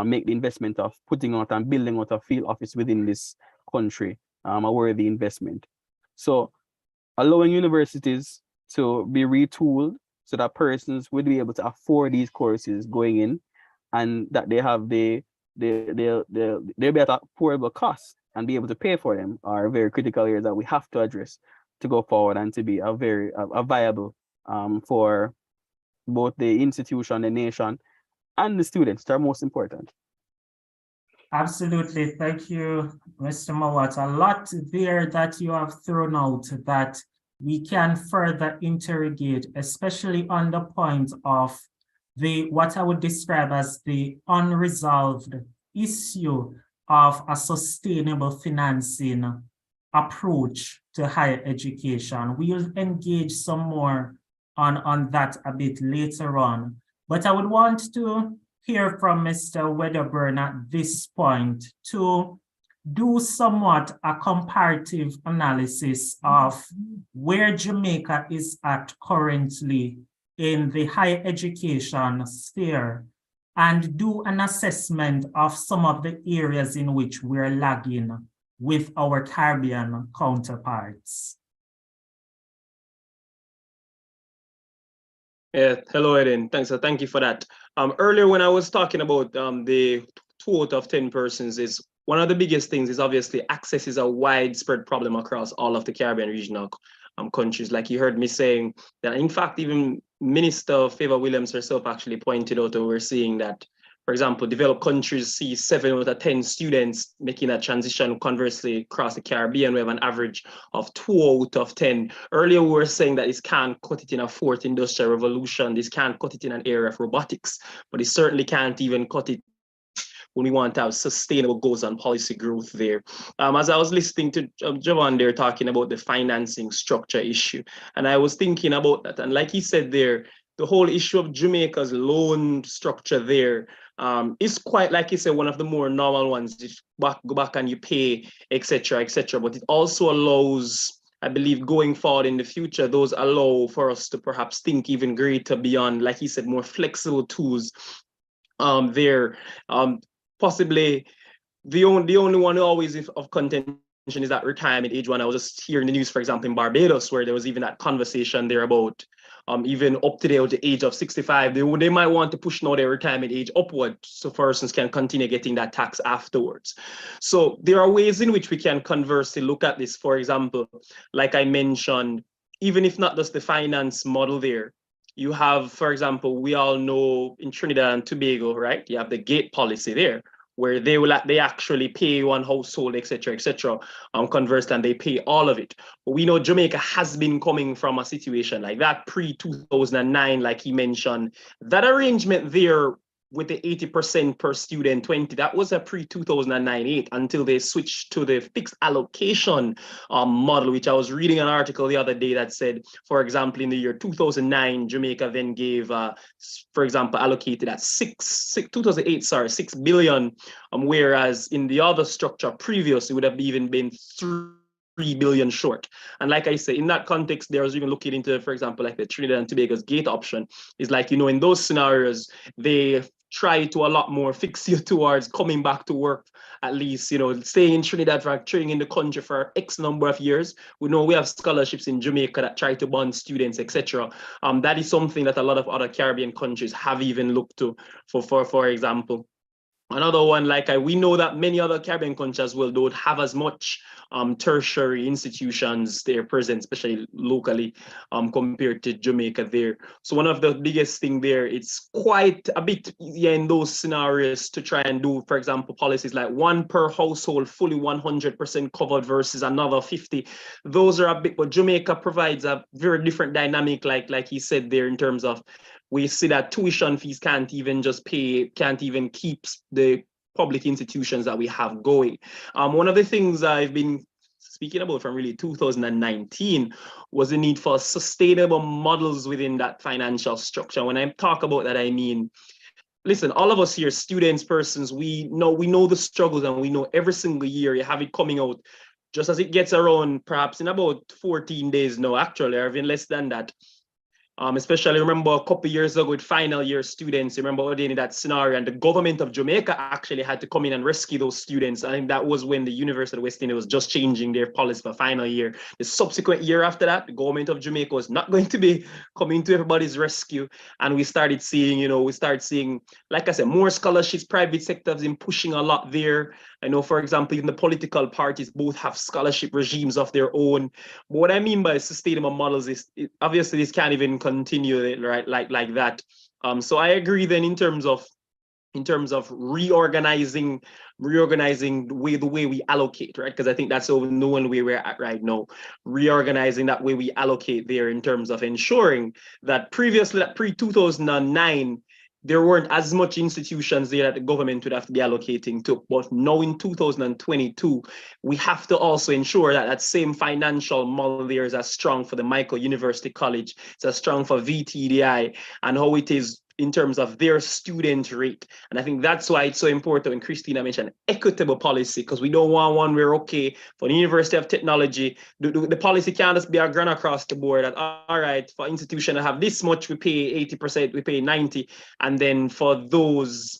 make the investment of putting out and building out a field office within this country a worthy investment. So allowing universities to be retooled so that persons would be able to afford these courses going in, and that they have they'll be at a affordable cost and be able to pay for them, are very critical areas that we have to address to go forward and to be a viable for both the institution, the nation, and the students that are most important. Absolutely. Thank you, Mr. Mawat. A lot there that you have thrown out that we can further interrogate, especially on the point of what I would describe as the unresolved issue of a sustainable financing approach to higher education. We'll engage some more on that a bit later on, but I would want to hear from Mr. Wedderburn at this point to do somewhat a comparative analysis of where Jamaica is at currently in the higher education sphere, and do an assessment of some of the areas in which we're lagging with our Caribbean counterparts. Yeah, hello, Eden. Thank you for that. Earlier when I was talking about the 2 out of 10 persons, is one of the biggest things is obviously access is a widespread problem across all of the Caribbean regional countries. Like you heard me saying that, in fact, even Minister Favor Williams herself actually pointed out that we're seeing that, for example, developed countries see 7 out of 10 students making a transition. Conversely, across the Caribbean, we have an average of 2 out of 10. Earlier, we were saying that this can't cut it in a 4th industrial revolution. This can't cut it in an area of robotics, but it certainly can't even cut it when we want to have sustainable goals and policy growth there. As I was listening to Javon there talking about the financing structure issue, and I was thinking about that, and like he said there, the whole issue of Jamaica's loan structure there is quite, like you said, one of the more normal ones. You go back and you pay, etc., but it also allows, I believe, going forward in the future, those allow for us to perhaps think even greater beyond, like he said, more flexible tools there. Possibly the only one always of contention is that retirement age one. I was just hearing the news, for example, in Barbados, where there was even that conversation there about even up to the age of 65, they might want to push now their retirement age upward so persons can continue getting that tax afterwards. So there are ways in which we can conversely look at this. For example, like I mentioned, even if not just the finance model there, you have, for example, we all know in Trinidad and Tobago, right? You have the gate policy there, where they actually pay one household, etc., conversely, and they pay all of it. But we know Jamaica has been coming from a situation like that pre-2009, like he mentioned. That arrangement there with the 80% per student, 20, that was a pre-2009-8 until they switched to the fixed allocation model, which I was reading an article the other day that said, for example, in the year 2009, Jamaica then gave, for example, allocated at 6 billion, whereas in the other structure previous, it would have even been 3 billion short. And like I say, in that context, there's even looking into, for example, like the Trinidad and Tobago's gate option is like, you know, in those scenarios, they try to a lot more fix you towards coming back to work, at least, you know, staying in Trinidad for training in the country for X number of years. We know we have scholarships in Jamaica that try to bond students, etc. That is something that a lot of other Caribbean countries have even looked to for example. Another one, like we know that many other Caribbean countries as well don't have as much tertiary institutions there present, especially locally, compared to Jamaica there. So one of the biggest thing there, it's quite a bit easier in those scenarios to try and do, for example, policies like 1 per household, fully 100% covered versus another 50. Those are a bit, but Jamaica provides a very different dynamic, like he said there, in terms of we see that tuition fees can't even keep the public institutions that we have going. One of the things I've been speaking about from really 2019 was the need for sustainable models within that financial structure. When I talk about that, I mean, listen, all of us here, students, persons, we know the struggles, and we know every single year you have it coming out just as it gets around, perhaps in about 14 days now, actually, or even less than that. Especially remember a couple years ago with final year students, remember Odeni, that scenario, and the government of Jamaica actually had to come in and rescue those students. I think that was when the University of West Indies was just changing their policy for final year. The subsequent year after that, the government of Jamaica was not going to be coming to everybody's rescue. And we started seeing, like I said, more scholarships, private sector has been pushing a lot there. I know, for example, even the political parties both have scholarship regimes of their own. But what I mean by sustainable models is, obviously, this can't even continue right like that. So I agree then in terms of reorganizing the way we allocate, right? Because I think that's the one way we're at right now, reorganizing that way we allocate there in terms of ensuring that previously, that pre-2009, there weren't as much institutions there that the government would have to be allocating to. But now in 2022, we have to also ensure that that same financial model there is as strong for the Michael University College, it's as strong for VTDI, and how it is in terms of their student rate. And I think that's why it's so important when Christina mentioned equitable policy, because we don't want one where, okay, for the University of Technology, the policy can't just be a grand across the board that, all right, for institution to have this much, we pay 80%, we pay 90%. And then for those,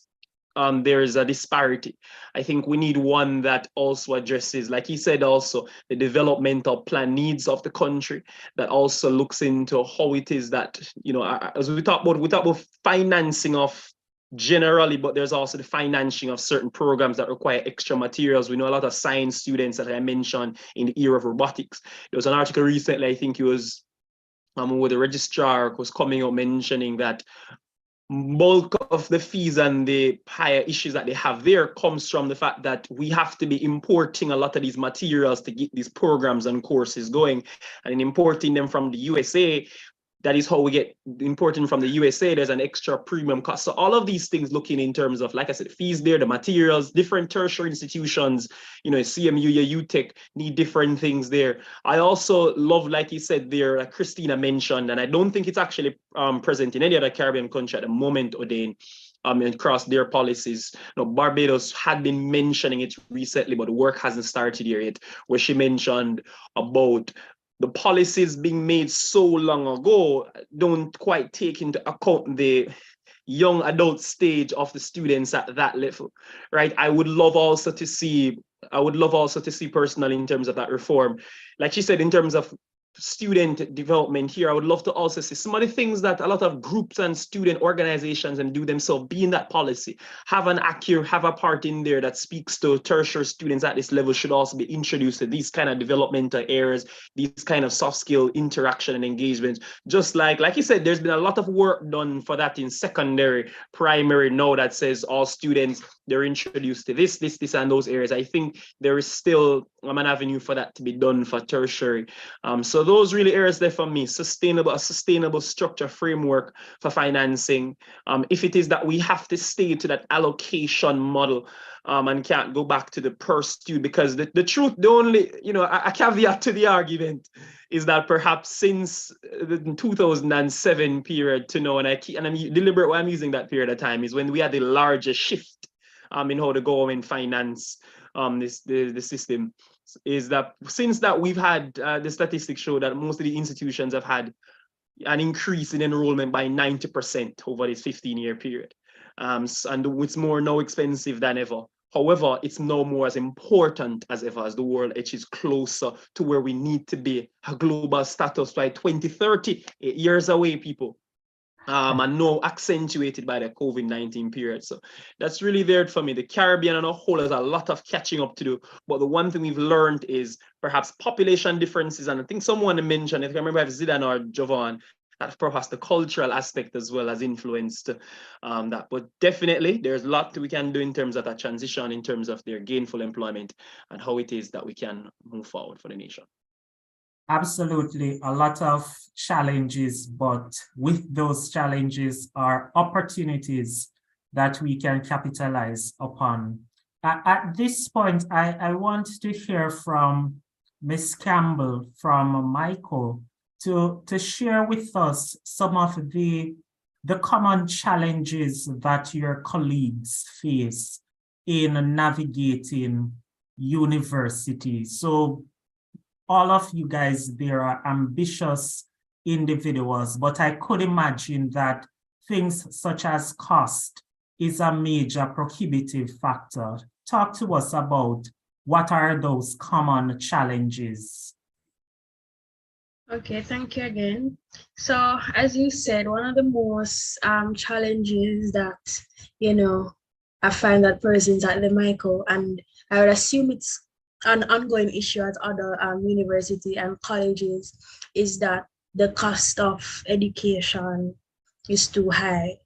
there is a disparity. I think we need one that also addresses, like he said, also the developmental plan needs of the country, that also looks into how it is that, as we talk about financing of generally, but there's also the financing of certain programs that require extra materials. We know a lot of science students that I mentioned in the era of robotics. There was an article recently, I think it was where the registrar was coming out mentioning that bulk of the fees and the higher issues that they have there comes from the fact that we have to be importing a lot of these materials to get these programs and courses going, and in importing them from the USA, that is how we get importing from the USA. There's an extra premium cost. So all of these things looking in terms of, like I said, fees there, the materials, different tertiary institutions, CMU, UTech need different things there. I also love, like you said there, like Christina mentioned, and I don't think it's actually present in any other Caribbean country at the moment, Odane, across their policies. Barbados had been mentioning it recently, but the work hasn't started here yet, where she mentioned about the policies being made so long ago don't quite take into account the young adult stage of the students at that level, right? I would love also to see personally in terms of that reform, like she said, in terms of student development here, I would love to also see some of the things that a lot of groups and student organizations and do themselves be in that policy, have a part in there that speaks to tertiary students at this level, should also be introduced to these kind of developmental areas, these kind of soft skill interaction and engagement. Just like you said, there's been a lot of work done for that in secondary, primary now that says all students, they're introduced to this, and those areas. I think there is still an avenue for that to be done for tertiary. So those really areas there for me, a sustainable structure framework for financing. If it is that we have to stay to that allocation model and can't go back to the per student, because the truth, the only, a caveat to the argument is that perhaps since the 2007 period to now, and I'm deliberate why I'm using that period of time, is when we had the largest shift in how the government finance the system, is that since that we've had the statistics show that most of the institutions have had an increase in enrollment by 90% over this 15-year period. And it's more now expensive than ever. However, it's no more as important as ever as the world edges closer to where we need to be, a global status by 2030, 8 years away, people. And no accentuated by the COVID-19 period. So that's really there for me. The Caribbean on a whole has a lot of catching up to do. But the one thing we've learned is perhaps population differences. And I think someone mentioned, if I remember, Zidane or Jovan, that perhaps the cultural aspect as well has influenced that. But definitely there's a lot we can do in terms of that transition, in terms of their gainful employment and how it is that we can move forward for the nation. Absolutely, a lot of challenges, but with those challenges are opportunities that we can capitalize upon. At this point, I want to hear from Ms. Campbell, from Michael, to share with us some of the common challenges that your colleagues face in navigating university. So all of you guys, there are ambitious individuals, but I could imagine that things such as cost is a major prohibitive factor. Talk to us about what are those common challenges? Okay, thank you again. So as you said, one of the most challenges that, I find that persons at the Michael, and I would assume it's an ongoing issue at other university and colleges, is that the cost of education is too high.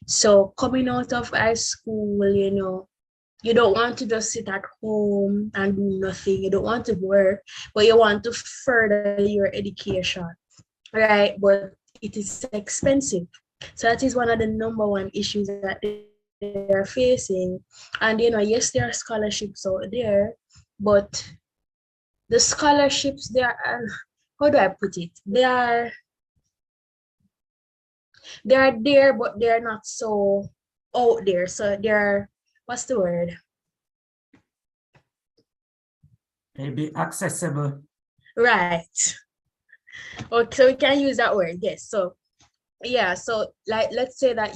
So coming out of high school, you don't want to just sit at home and do nothing. You don't want to work, but you want to further your education, right? But it is expensive. So that is one of the number one issues that they are facing. And, yes, there are scholarships out there, but the scholarships, how do I put it? They are there, but they're not so out there. So they're, what's the word? Maybe accessible. Right. Okay, so we can use that word. Yes. So yeah, so like let's say that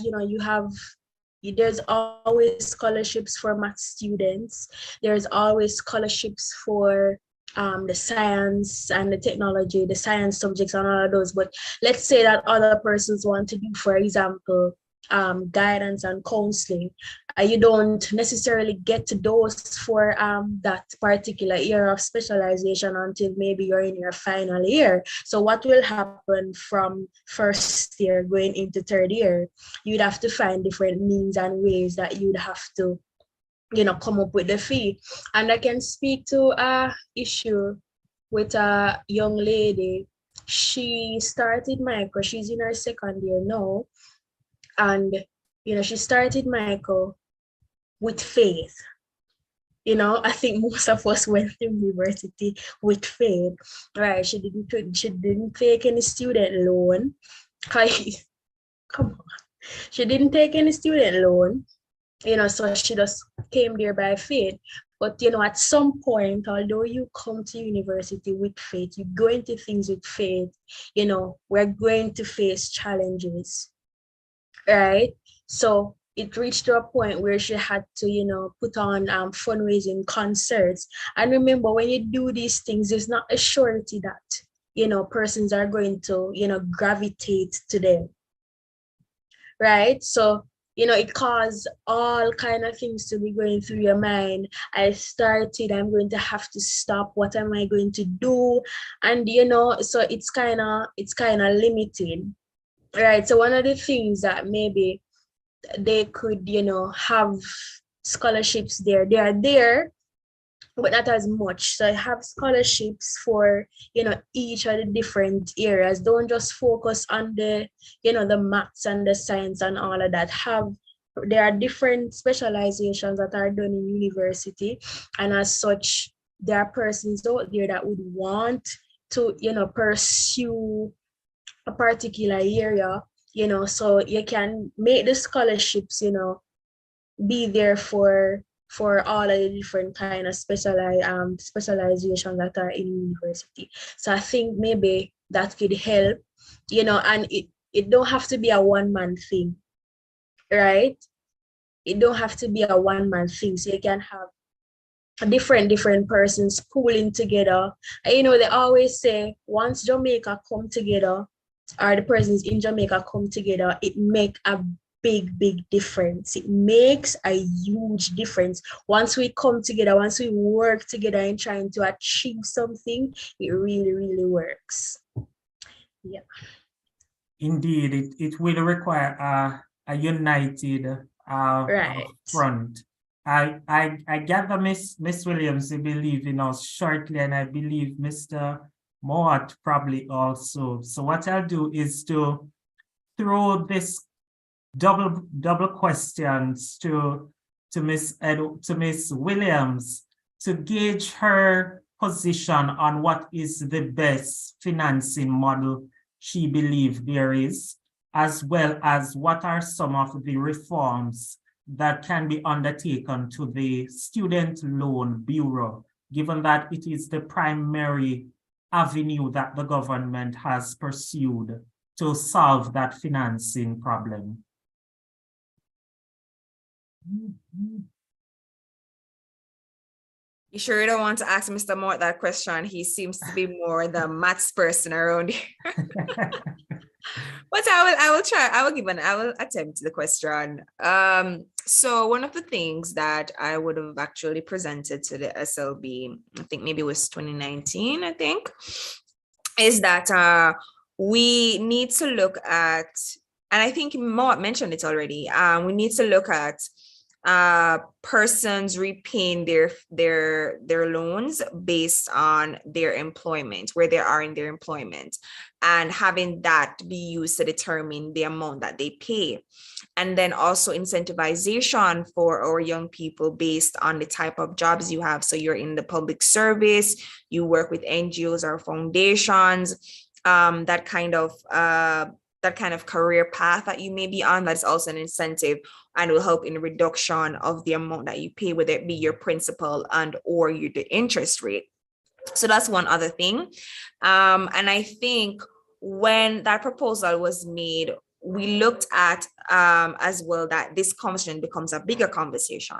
there's always scholarships for math students. There's always scholarships for the science and the technology, the science subjects and all of those. But let's say that other persons want to do, for example, guidance and counseling. You don't necessarily get to those for that particular year of specialization until maybe you're in your final year. So what will happen from first year going into third year? You'd have to find different means and ways that you'd have to come up with the fee. And I can speak to a issue with a young lady. She started micro, she's in her second year now. And, she started Michael with faith. I think most of us went to university with faith, right? She didn't take any student loan. Come on. She didn't take any student loan, so she just came there by faith. But, at some point, although you come to university with faith, you go into things with faith, we're going to face challenges. Right, so it reached to a point where she had to, put on fundraising concerts. And remember, when you do these things, there's not a surety that persons are going to gravitate to them. Right, so it caused all kind of things to be going through your mind. I'm going to have to stop. What am I going to do? And so it's kind of limiting. Right, so one of the things that maybe they could, have scholarships there. They are there, but not as much. So have scholarships for, each of the different areas. Don't just focus on the, the maths and the science and all of that. There are different specializations that are done in university. And as such, there are persons out there that would want to, pursue a particular area, so you can make the scholarships, be there for all of the different kind of specializations that are in university. So I think maybe that could help, and it don't have to be a one-man thing, right? It don't have to be a one-man thing. So you can have different persons pooling together. And, they always say once Jamaica come together, or the persons in Jamaica come together, it makes a big difference. It makes a huge difference. Once we come together, once we work together in trying to achieve something, it really works. Yeah. Indeed, it will require a united front. I gather Miss Williams will be leaving us shortly, and I believe Mr. Mowat probably also. So what I'll do is to throw this double questions to Miss Williams to gauge her position on what is the best financing model she believes there is, as well as what are some of the reforms that can be undertaken to the Student Loan Bureau, given that it is the primary avenue that the government has pursued to solve that financing problem? You sure you don't want to ask Mr. Mort that question? He seems to be more the maths person around here. But I will try. I will attempt the question. So one of the things that I would have actually presented to the SLB, I think maybe it was 2019, I think, is that we need to look at, and I think Mort mentioned it already, we need to look at persons repaying their loans based on their employment, where they are in their employment, and having that be used to determine the amount that they pay. And then also incentivization for our young people based on the type of jobs you have. So you're in the public service, you work with NGOs or foundations, that kind of career path that you may be on, that's also an incentive and will help in the reduction of the amount that you pay, whether it be your principal and or the interest rate. So that's one other thing. And I think when that proposal was made, we looked at as well that this conversation becomes a bigger conversation.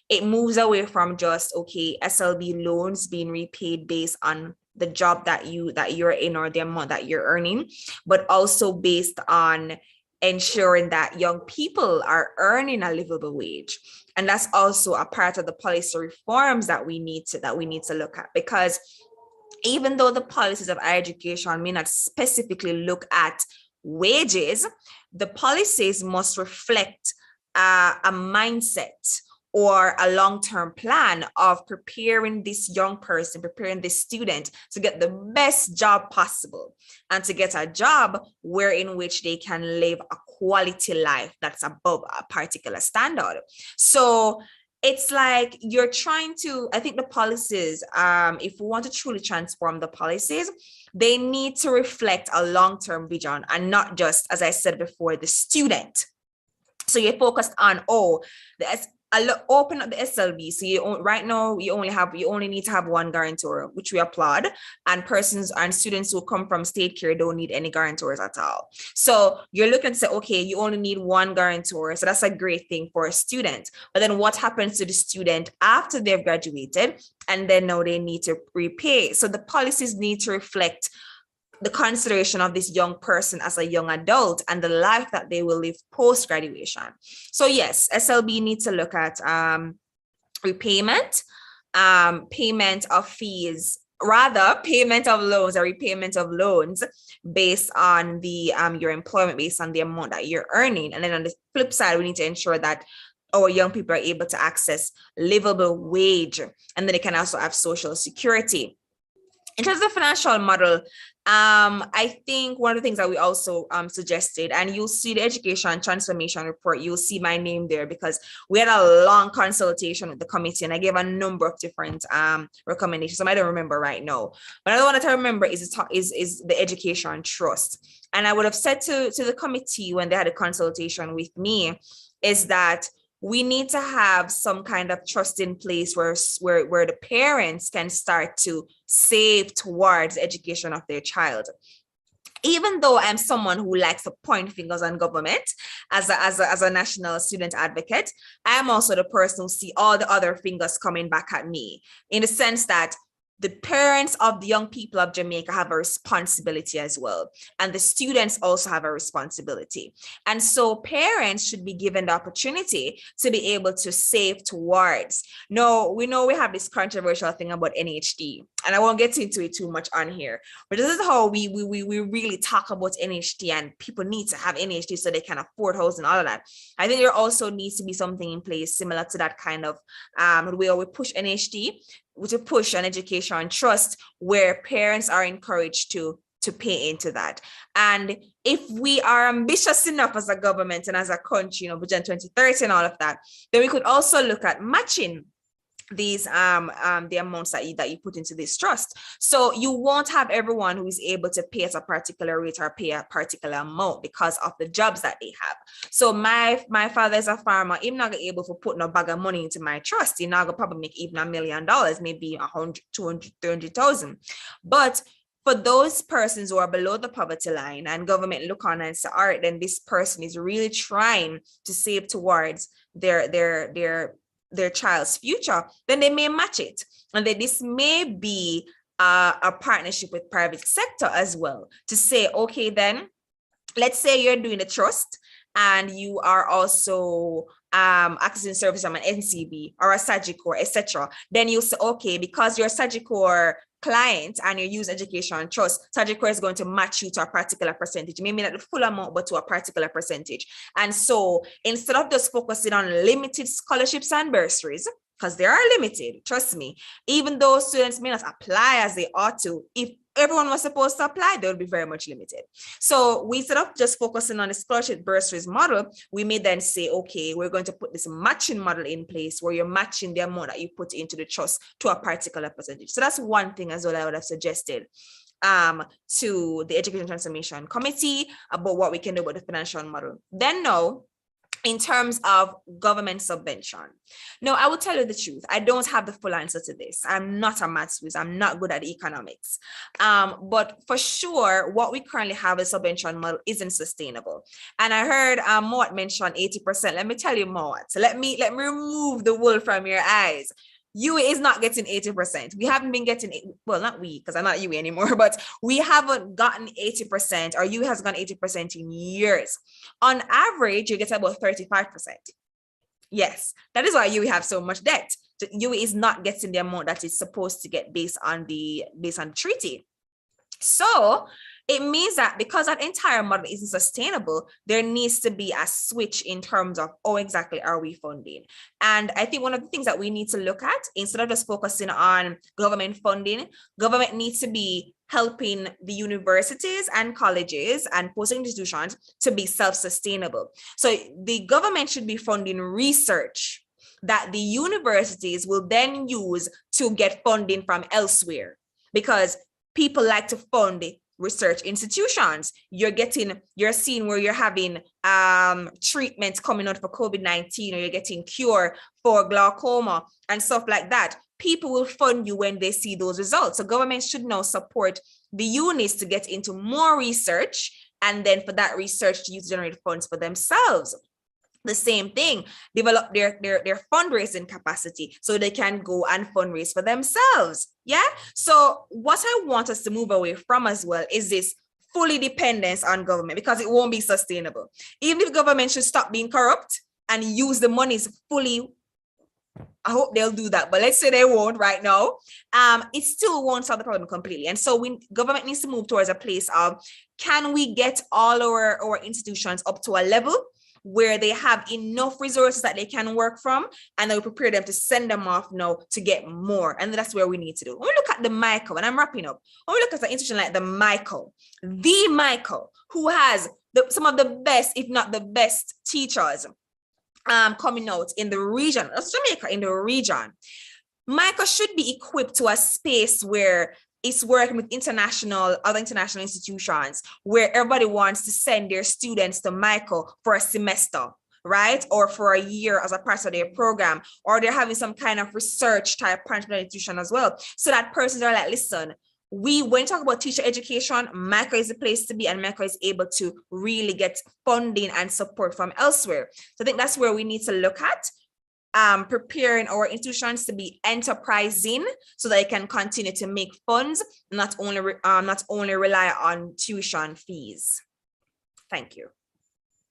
It moves away from just, okay, SLB loans being repaid based on the job that you're in or the amount that you're earning, but also based on ensuring that young people are earning a livable wage. And that's also a part of the policy reforms that we need to look at, because even though the policies of higher education may not specifically look at wages, the policies must reflect a mindset or a long-term plan of preparing this young person, preparing this student to get the best job possible and to get a job in which they can live a quality life that's above a particular standard. So it's like you're trying to, I think the policies, if we want to truly transform the policies, they need to reflect a long-term vision and not just, as I said before, the student. So you're focused on, open up the SLB. So right now you only need to have one guarantor, which we applaud, and persons and students who come from state care don't need any guarantors at all. So you're looking to say, okay, you only need one guarantor. So that's a great thing for a student. But then what happens to the student after they've graduated and then now they need to repay? So the policies need to reflect the consideration of this young person as a young adult and the life that they will live post-graduation. So yes, SLB needs to look at repayment, payment of fees, rather payment of loans or repayment of loans based on the your employment, based on the amount that you're earning. And then on the flip side, we need to ensure that our young people are able to access livable wage, and then they can also have social security. In terms of the financial model, I think one of the things that we also suggested, and you'll see the education transformation report, you'll see my name there because we had a long consultation with the committee and I gave a number of different recommendations. Some I don't remember right now, but another one that I remember is the education trust. And I would have said to the committee when they had a consultation with me is that we need to have some kind of trust in place where the parents can start to save towards the education of their child. Even though I'm someone who likes to point fingers on government as a national student advocate, I am also the person who see all the other fingers coming back at me, in the sense that the parents of the young people of Jamaica have a responsibility as well. And the students also have a responsibility. And so parents should be given the opportunity to be able to save towards. No, we know we have this controversial thing about NHT, and I won't get into it too much on here, but this is how we really talk about NHT, and people need to have NHT so they can afford housing and all of that. I think there also needs to be something in place similar to that kind of where we push NHT, to push an education trust where parents are encouraged to pay into that. And if we are ambitious enough as a government and as a country, Vision 2030 and all of that, then we could also look at matching these the amounts that you put into this trust. So you won't have everyone who is able to pay at a particular rate or pay a particular amount because of the jobs that they have. So my father is a farmer. He's not able to put no bag of money into my trust. He's not gonna probably make even $1 million, maybe 100, 200, 300,000. But for those persons who are below the poverty line and government look on and say, all right, then this person is really trying to save towards their child's future, then they may match it. And then this may be a partnership with private sector as well to say, okay, then let's say you're doing a trust and you are also accessing service from an NCB or a Sagicor, etc. Then you say, okay, because you're a Sagicor client and you use education trust, Sagicor is going to match you to a particular percentage, maybe not the full amount, but to a particular percentage. And so instead of just focusing on limited scholarships and bursaries, because they are limited, trust me, even though students may not apply as they ought to, if everyone was supposed to apply, they would be very much limited. So we instead of just focusing on the scholarship bursaries model, we may then say, okay, we're going to put this matching model in place where you're matching the amount that you put into the trust to a particular percentage. So that's one thing as well I would have suggested to the Education Transformation Committee about what we can do about the financial model. Then now, in terms of government subvention. No, I will tell you the truth. I don't have the full answer to this. I'm not a maths whiz. I'm not good at economics. But for sure, what we currently have as subvention model isn't sustainable. And I heard Mort mention 80%. Let me tell you, Mort. So let me remove the wool from your eyes. UWI is not getting 80%. We haven't been getting, well, not we, because I'm not UWI anymore, but we haven't gotten 80%, or UWI has gotten 80% in years. On average, you get about 35%. Yes, that is why UWI have so much debt. So UWI is not getting the amount that it's supposed to get based on the treaty. So it means that because that entire model isn't sustainable, there needs to be a switch in terms of, oh, exactly, are we funding? And I think one of the things that we need to look at, instead of just focusing on government funding, government needs to be helping the universities and colleges and post institutions to be self-sustainable. So the government should be funding research that the universities will then use to get funding from elsewhere, because people like to fund research institutions. You're seeing where you're having treatments coming out for COVID-19, or you're getting cure for glaucoma and stuff like that. People will fund you when they see those results. So government should now support the unis to get into more research, and then for that research to use to generate funds for themselves. The same thing, develop their fundraising capacity so they can go and fundraise for themselves. Yeah. So what I want us to move away from as well is this fully dependence on government, because it won't be sustainable. Even if government should stop being corrupt and use the monies fully, I hope they'll do that, but let's say they won't right now. It still won't solve the problem completely. And so government needs to move towards a place of, can we get all our institutions up to a level where they have enough resources that they can work from, and then we prepare them to send them off now to get more. And that's where we need to do. When we look at the Michael, and I'm wrapping up, when we look at an institution like the Michael, who has some of the best, if not the best teachers coming out in the region, Jamaica in the region, Michael should be equipped to a space where it's working with other international institutions, where everybody wants to send their students to Michael for a semester, right? Or for a year as a part of their program, or they're having some kind of research type institution as well. So that persons are like, listen, when you talk about teacher education, Michael is the place to be, and Michael is able to really get funding and support from elsewhere. So I think that's where we need to look at. Preparing our institutions to be enterprising so that they can continue to make funds, not only rely on tuition fees. Thank you.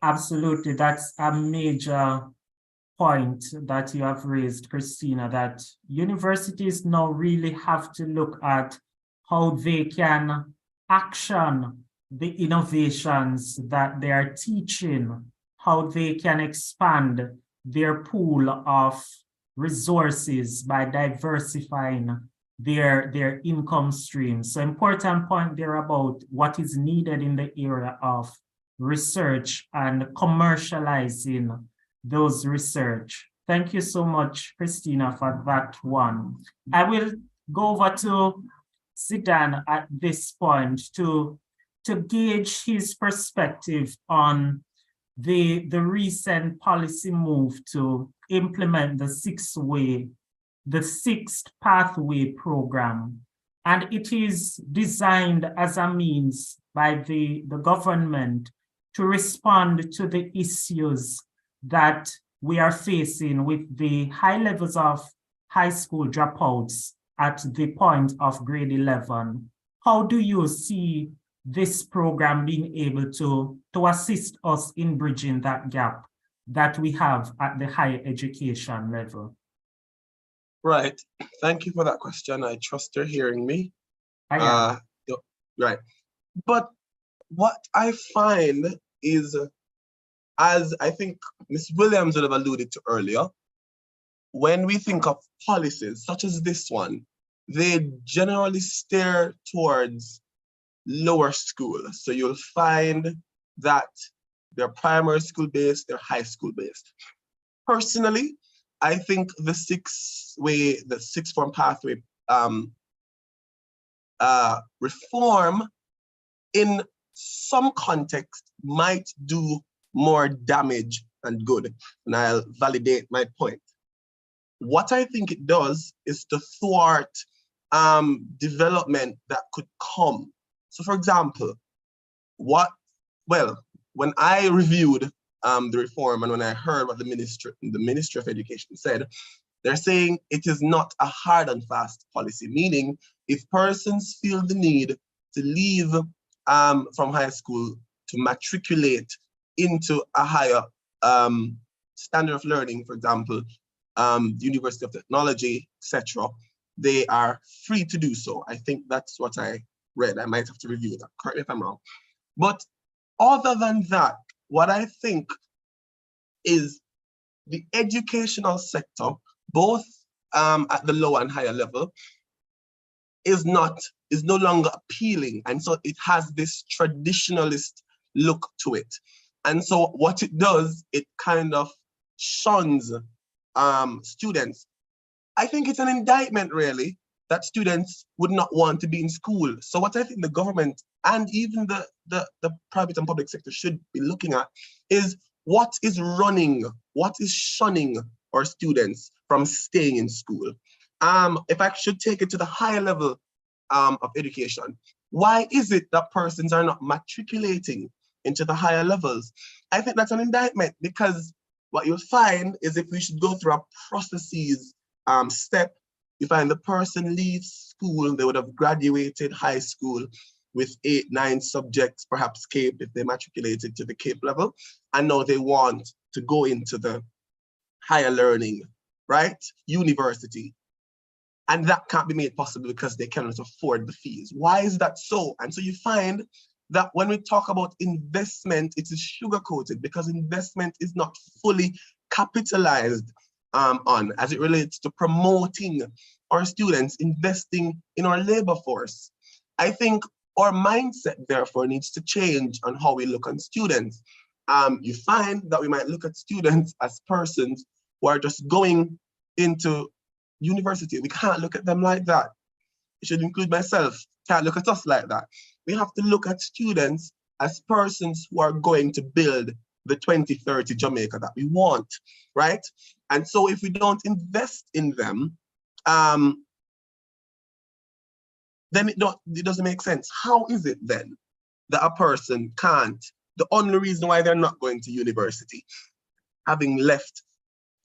Absolutely, that's a major point that you have raised, Christina, that universities now really have to look at how they can action the innovations that they are teaching, how they can expand their pool of resources by diversifying their income streams. So important point there about what is needed in the area of research and commercializing those research. Thank you so much, Christina, for that one. I will go over to Zidane at this point to gauge his perspective on the recent policy move to implement the sixth pathway program And it is designed as a means by the government to respond to the issues that we are facing with the high levels of high school dropouts at the point of grade 11. How do you see this program being able to assist us in bridging that gap that we have at the higher education level? Right. Thank you for that question. I trust you're hearing me. I am. Right. But what I find is, as I think Ms. Williams would have alluded to earlier, when we think of policies such as this one, they generally steer towards lower school. So you'll find that they're primary school based, they're high school based. Personally, I think the sixth form pathway reform in some context might do more damage than good. And I'll validate my point. What I think it does is to thwart development that could come. So for example, when I reviewed the reform and when I heard what the Ministry of Education said, they're saying it is not a hard and fast policy, meaning if persons feel the need to leave from high school to matriculate into a higher standard of learning, for example, University of Technology, etc., they are free to do so. I think that's what I read. I might have to review that. Correct me if I'm wrong. But other than that, what I think is the educational sector, both at the lower and higher level, is no longer appealing. And so it has this traditionalist look to it. And so what it does, it kind of shuns students. I think it's an indictment, really, that students would not want to be in school. So what I think the government and even the private and public sector should be looking at is what is shunning our students from staying in school. If I should take it to the higher level of education, why is it that persons are not matriculating into the higher levels? I think that's an indictment, because what you'll find is if we should go through a processes step, you find the person leaves school, they would have graduated high school with 8-9 subjects, perhaps CAPE if they matriculated to the CAPE level, and now they want to go into the higher learning, right? University. And that can't be made possible because they cannot afford the fees. Why is that so? And so you find that when we talk about investment, it is sugar-coated because investment is not fully capitalized on as it relates to promoting our students, investing in our labor force. I think our mindset, therefore, needs to change on how we look on students. You find that we might look at students as persons who are just going into university. We can't look at them like that. It should include myself. Can't look at us like that. We have to look at students as persons who are going to build the 2030 Jamaica that we want, right? And so if we don't invest in them, then it doesn't make sense. How is it then that a person can't, the only reason why they're not going to university, having left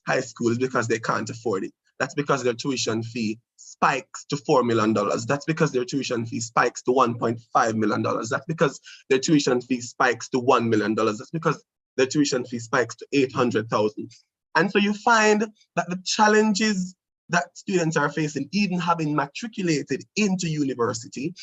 high school, is because they can't afford it. That's because their tuition fee spikes to $4 million. That's because their tuition fee spikes to $1.5 million. That's because their tuition fee spikes to $1 million. That's because their tuition fee spikes to 800,000. And so you find that the challenges that students are facing, even having matriculated into university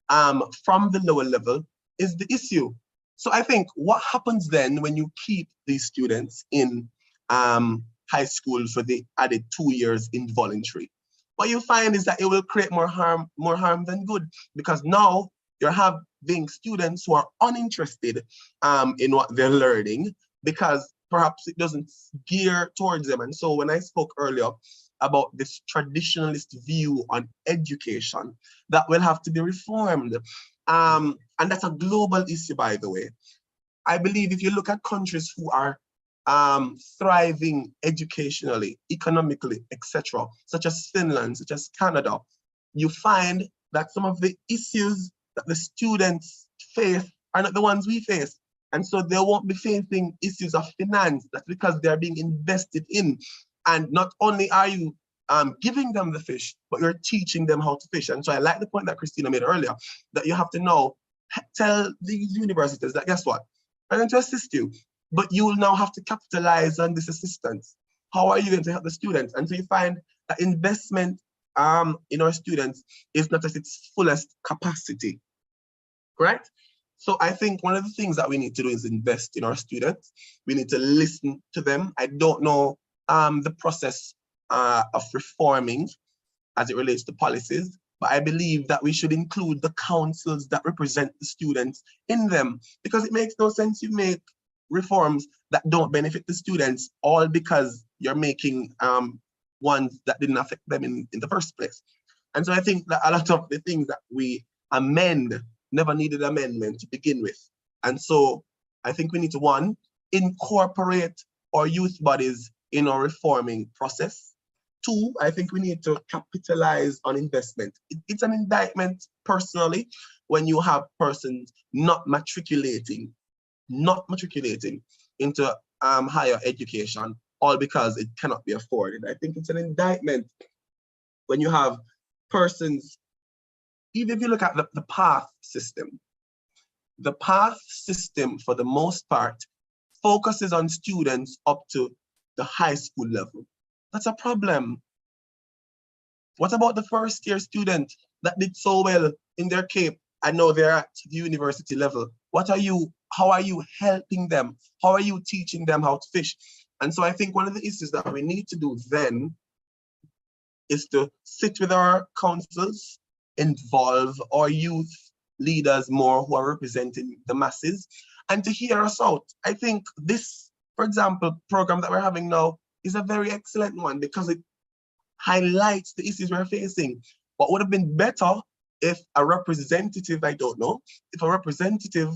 from the lower level, is the issue. So I think what happens then when you keep these students in high school for the added 2 years involuntary, what you find is that it will create more harm than good, because now you're having students who are uninterested in what they're learning because perhaps it doesn't gear towards them. And so when I spoke earlier about this traditionalist view on education, that will have to be reformed. And that's a global issue, by the way. I believe if you look at countries who are thriving educationally, economically, etc., such as Finland, such as Canada, you find that some of the issues that the students face are not the ones we face. And so they won't be facing issues of finance. That's because they're being invested in. And not only are you giving them the fish, but you're teaching them how to fish. And so I like the point that Christina made earlier, that you have to know, tell these universities that, guess what, I'm going to assist you, but you will now have to capitalize on this assistance. How are you going to help the students? And so you find that investment in our students is not at its fullest capacity, right? So I think one of the things that we need to do is invest in our students. We need to listen to them. I don't know the process of reforming as it relates to policies, but I believe that we should include the councils that represent the students in them, because it makes no sense you make reforms that don't benefit the students all because you're making ones that didn't affect them in the first place. And so I think that a lot of the things that we amend never needed amendment to begin with. And so I think we need to, one, incorporate our youth bodies in our reforming process. Two, I think we need to capitalize on investment. It's an indictment personally when you have persons not matriculating into higher education, all because it cannot be afforded. I think it's an indictment when you have persons, even if you look at the PATH system for the most part focuses on students up to the high school level. That's a problem. What about the first year student that did so well in their CAPE and now they're at the university level? How are you helping them? How are you teaching them how to fish? And so I think one of the issues that we need to do then is to sit with our councils, involve our youth leaders more who are representing the masses, and to hear us out. I think this, for example, program that we're having now is a very excellent one because it highlights the issues we're facing. What would have been better if a representative, I don't know, if a representative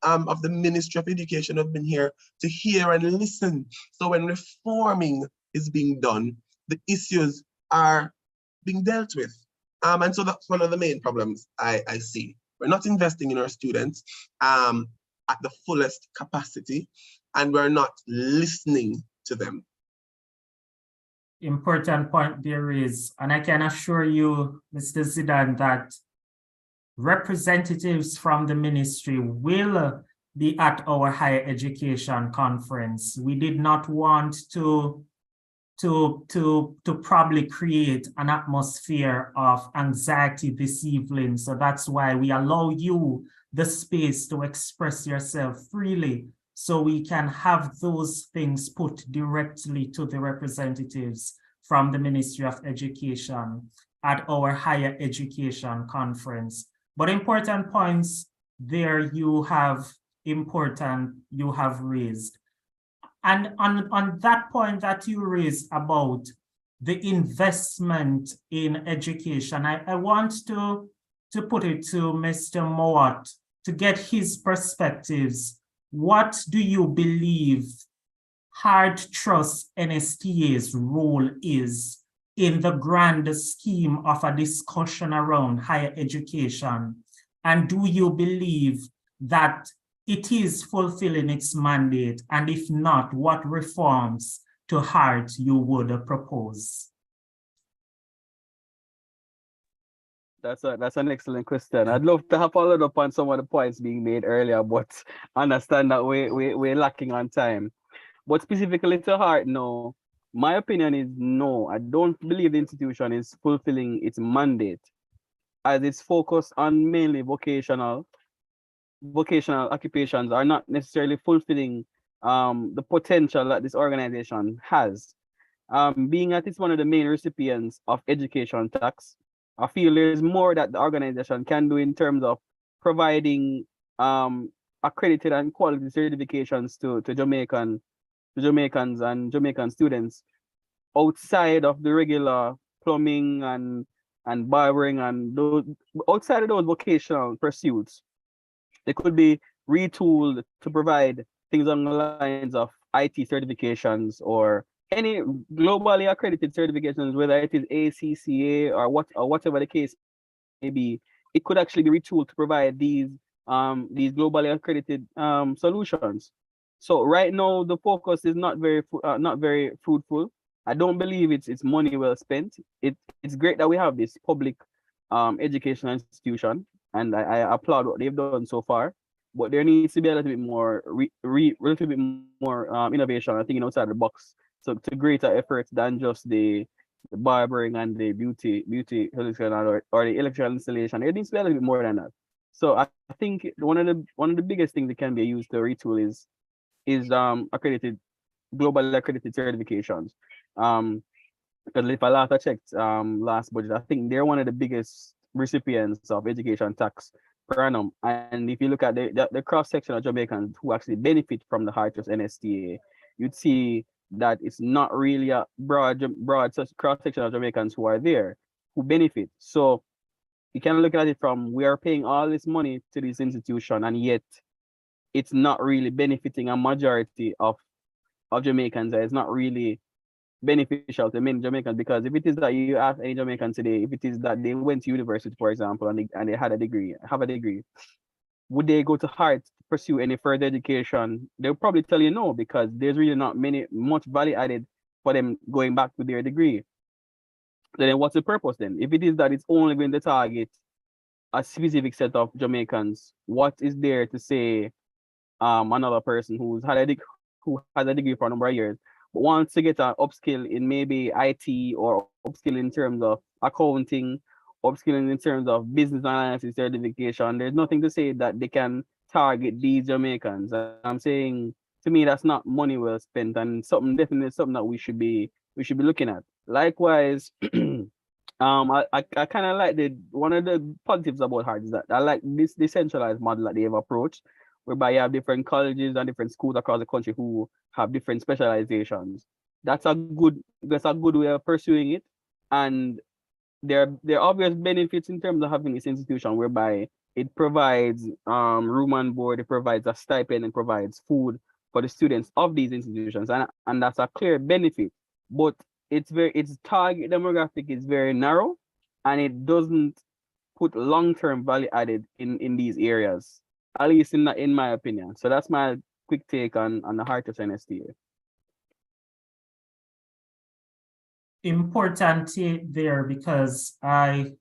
of the Ministry of Education have been here to hear and listen. So when reforming is being done, the issues are being dealt with. And so that's one of the main problems I see. We're not investing in our students at the fullest capacity, and we're not listening to them. Important point there is, and I can assure you, Mr. Zidane, that representatives from the ministry will be at our higher education conference. We did not want to probably create an atmosphere of anxiety this evening. So that's why we allow you the space to express yourself freely, so we can have those things put directly to the representatives from the Ministry of Education at our higher education conference. But important points there you have raised. And on that point that you raised about the investment in education, I want to put it to Mr. Mowat to get his perspectives. What do you believe HeartTrust NSTA's role is in the grand scheme of a discussion around higher education? And do you believe that it is fulfilling its mandate? And if not, what reforms to HEART you would propose? That's an excellent question. I'd love to have followed up on some of the points being made earlier, but understand that we're lacking on time. But specifically to HEART, no. My opinion is no. I don't believe the institution is fulfilling its mandate, as it's focused on mainly vocational occupations are not necessarily fulfilling the potential that this organization has. Being that it's one of the main recipients of education tax, I feel there's more that the organization can do in terms of providing accredited and quality certifications to Jamaicans and Jamaican students outside of the regular plumbing and barbering and those, outside of those vocational pursuits. They could be retooled to provide things on the lines of IT certifications or any globally accredited certifications, whether it is ACCA or whatever the case maybe it could actually be retooled to provide these globally accredited solutions. So right now the focus is not very fruitful. I don't believe it's money well spent. It's great that we have this public educational institution, and I applaud what they've done so far. But there needs to be a little bit more little bit more innovation, I think, outside the box. So to greater efforts than just the barbering and the beauty or the electrical installation. There needs to be a little bit more than that. So I think one of the biggest things that can be used to retool is global accredited certifications. Because if I last checked last budget, I think they're one of the biggest recipients of education tax per annum. And if you look at the cross section of Jamaicans who actually benefit from the High Trust NSTA, you'd see that it's not really a broad cross section of Jamaicans who are there who benefit. So you can look at it from, we are paying all this money to this institution, and yet it's not really benefiting a majority of Jamaicans. It's not really beneficial to many Jamaicans, because if it is that you ask any Jamaican today, if it is that they went to university, for example, and they have a degree, would they go to Hart to pursue any further education? They'll probably tell you no, because there's really not much value added for them going back to their degree. So then what's the purpose then? If it is that it's only going to target a specific set of Jamaicans, what is there to say another person who has a degree for a number of years but wants to get an upskill in maybe IT, or upskill in terms of accounting, upskilling in terms of business analysis certification? There's nothing to say that they can target these Jamaicans. I'm saying, to me, that's not money well spent, and definitely something that we should be looking at. Likewise, I kind of like one of the positives about Hart is that I like this decentralized model that they have approached, whereby you have different colleges and different schools across the country who have different specializations. That's a good way of pursuing it, and there are obvious benefits in terms of having this institution, whereby it provides room and board, it provides a stipend, and provides food for the students of these institutions, and that's a clear benefit. But its target demographic is very narrow, and it doesn't put long-term value added in these areas, at least in my opinion. So that's my quick take on the Hart Trust NSTA. Important there, because I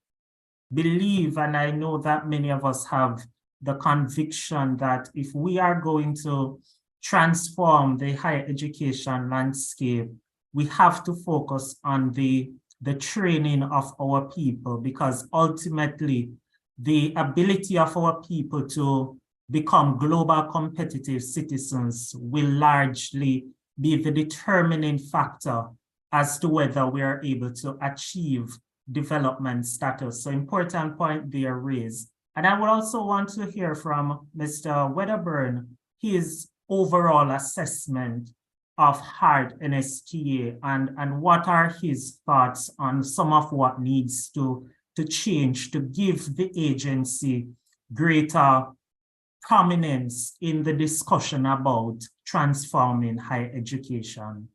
believe, and I know that many of us have the conviction, that if we are going to transform the higher education landscape, we have to focus on the training of our people, because ultimately the ability of our people to become global competitive citizens will largely be the determining factor as to whether we are able to achieve development status. So important point there raised. And I would also want to hear from Mr. Wedderburn, his overall assessment of Hart NSTA, and what are his thoughts on some of what needs to change to give the agency greater prominence in the discussion about transforming higher education.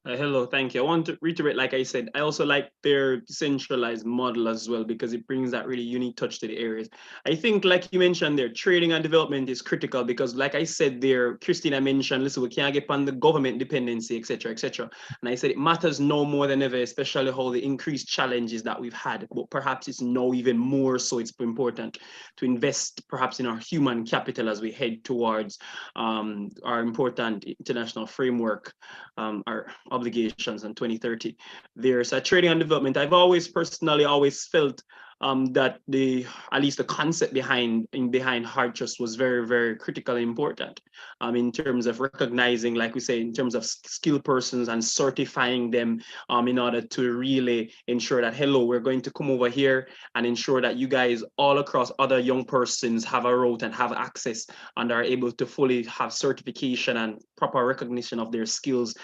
Hello, thank you. I want to reiterate, like I said, I also like their decentralized model as well, because it brings that really unique touch to the areas. I think, like you mentioned there, training and development is critical, because like I said there, Christina mentioned, listen, we can't get on the government dependency, etc., etc. And I said it matters now more than ever, especially how the increased challenges that we've had, but perhaps it's now even more so it's important to invest perhaps in our human capital as we head towards our important international framework, our obligations in 2030. There's a training and development. I've always personally felt that at least the concept behind Hart Trust was very, very critical and important in terms of recognizing, like we say, in terms of skilled persons and certifying them in order to really ensure that, hello, we're going to come over here and ensure that you guys all across other young persons have a route and have access and are able to fully have certification and proper recognition of their skills,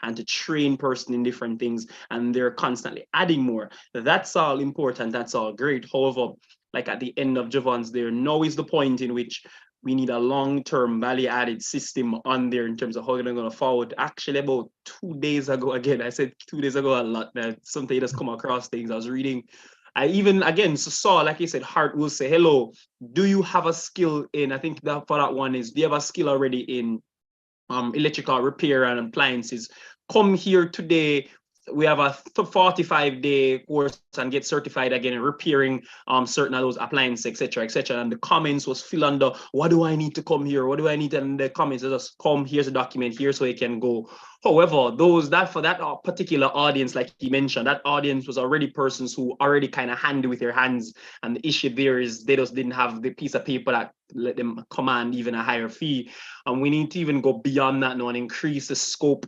and to train person in different things, and they're constantly adding more. That's all important, that's all great. However, like at the end of Javon's there, now is the point in which we need a long-term value-added system on there in terms of how they're going to forward. Actually, about 2 days ago, again, I said 2 days ago a lot, man. Something just come across things. I was reading I even again saw, like you said, Heart will say, hello, do you have a skill in, I think that for that one is, do you have a skill already in electrical repair and appliances? Come here today. We have a 45-day course and get certified again in repairing certain of those appliances, etc., etc. And the comments was filled under, what do I need to come here? What do I need? And the comments just come, here's a document here so it can go. However, for that particular audience, like he mentioned, that audience was already persons who already kind of handy with their hands. And the issue there is they just didn't have the piece of paper that let them command even a higher fee. And we need to even go beyond that now and increase the scope,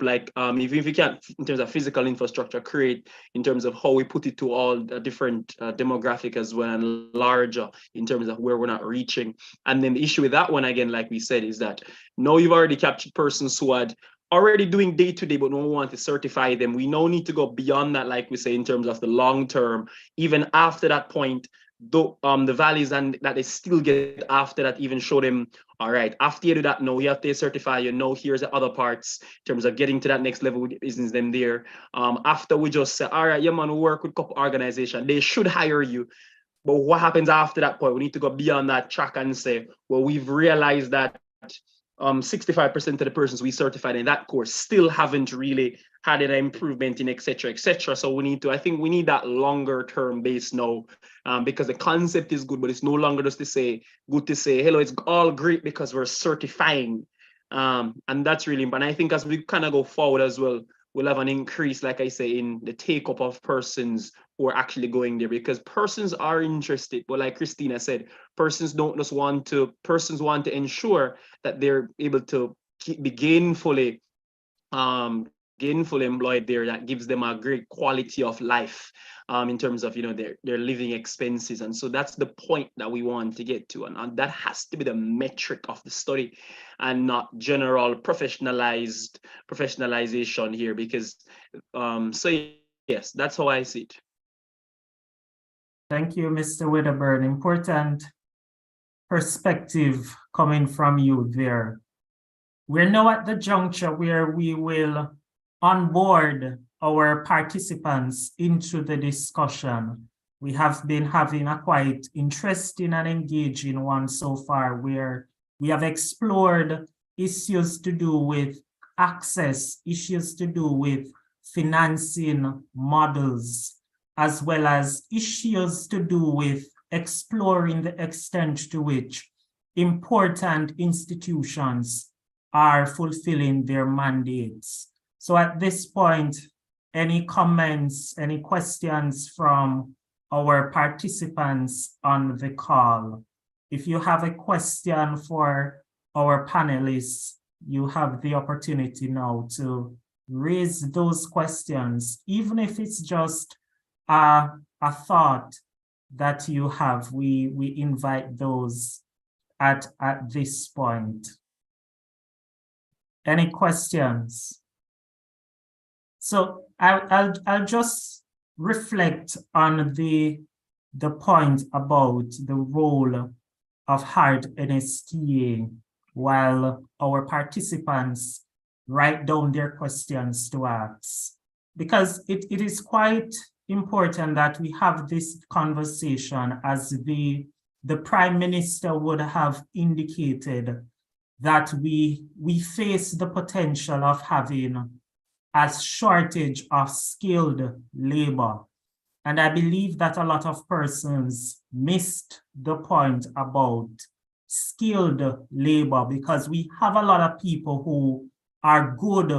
like even if we can't, in terms of physical infrastructure, create in terms of how we put it to all the different demographic as well, and larger in terms of where we're not reaching. And then the issue with that one, again, like we said, is that now you've already captured persons who had already doing day-to-day but don't want to certify them. We now need to go beyond that, like we say, in terms of the long term. Even after that point, the values and that they still get after that, even show them, all right, after you do that, no, you have to certify, you know, here's the other parts in terms of getting to that next level with business them there. After we just say, all right, yeah, man, we work with couple organization, they should hire you. But what happens after that point? We need to go beyond that track and say, well, we've realized that 65% of the persons we certified in that course still haven't really had an improvement in et cetera. So we need to, I think we need that longer term base now, because the concept is good, but it's no longer just to say, good to say, hello, it's all great because we're certifying. And that's really important. I think as we kind of go forward as well, we'll have an increase, like I say, in the take up of persons who are actually going there, because persons are interested. But like Christina said, persons want to ensure that they're able to be gainfully employed there. That gives them a great quality of life in terms of, you know, their living expenses. And so that's the point that we want to get to, and that has to be the metric of the study, and not general professionalization here, because so yes, that's how I see it. Thank you, Mr. Wedderburn. Important perspective coming from you there. We're now at the juncture where we will onboard our participants into the discussion. We have been having a quite interesting and engaging one so far, where we have explored issues to do with access, issues to do with financing models, as well as issues to do with exploring the extent to which important institutions are fulfilling their mandates. So at this point, any comments, any questions from our participants on the call? If you have a question for our panelists, you have the opportunity now to raise those questions, even if it's just a thought that you have. We invite those at this point. Any questions? So I'll just reflect on the point about the role of hard NSTA while our participants write down their questions to ask, because it is quite important that we have this conversation, as the Prime Minister would have indicated that we face the potential of having a shortage of skilled labor. And I believe that a lot of persons missed the point about skilled labor, because we have a lot of people who are good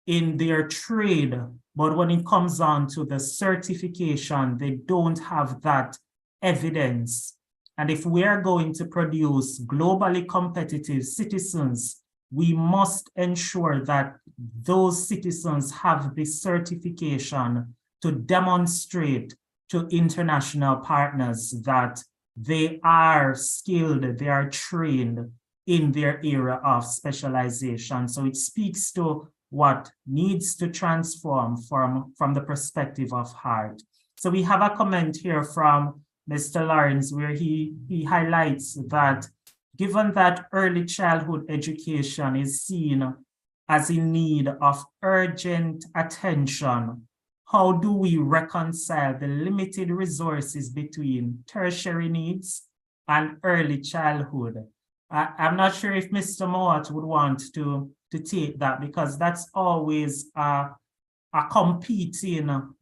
in their trade, but when it comes on to the certification, they don't have that evidence. And if we are going to produce globally competitive citizens, we must ensure that those citizens have the certification to demonstrate to international partners that they are skilled, they are trained in their area of specialization. So it speaks to what needs to transform from the perspective of hard. So we have a comment here from Mr. Lawrence, where he highlights that given that early childhood education is seen as in need of urgent attention, how do we reconcile the limited resources between tertiary needs and early childhood? I'm not sure if Mr. Mowat would want to take that, because that's always a competing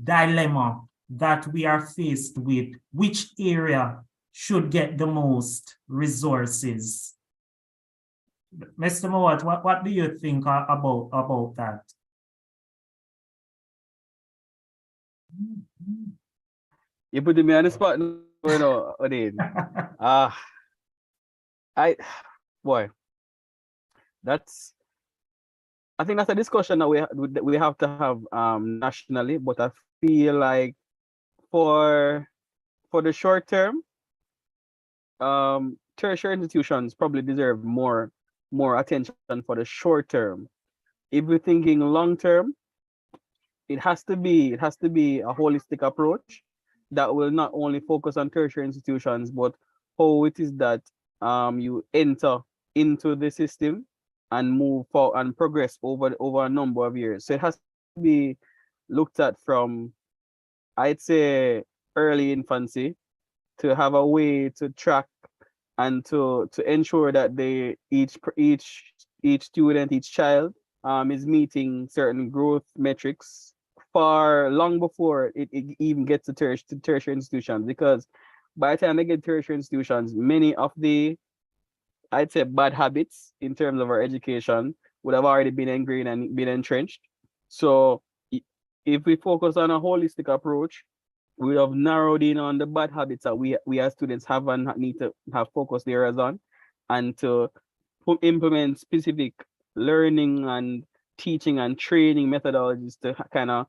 dilemma that we are faced with. Which area should get the most resources? Mr. Mowat, what do you think about that? You put me on the spot, you know, Odin. I think that's a discussion that we have to have nationally, but I feel like for the short term, tertiary institutions probably deserve more attention for the short term. If we're thinking long term, it has to be a holistic approach that will not only focus on tertiary institutions, but how it is that you enter into the system and move forward and progress over a number of years. So it has to be looked at from, I'd say, early infancy, to have a way to track and to ensure that each student, each child is meeting certain growth metrics far long before it even gets to tertiary institutions. Because by the time they get to tertiary institutions, many of the, I'd say, bad habits in terms of our education would have already been ingrained and been entrenched. So if we focus on a holistic approach, we have narrowed in on the bad habits that we as students have and need to have focused areas on, and to implement specific learning and teaching and training methodologies to kind of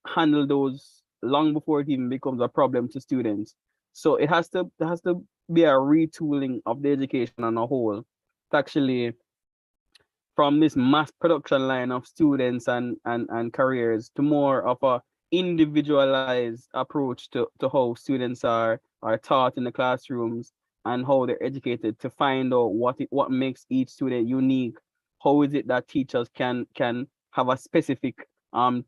handle those long before it even becomes a problem to students. So it has to be a retooling of the education on a whole, to actually, from this mass production line of students and careers, to more of a individualized approach to how students are taught in the classrooms and how they're educated, to find out what makes each student unique. How is it that teachers can have a specific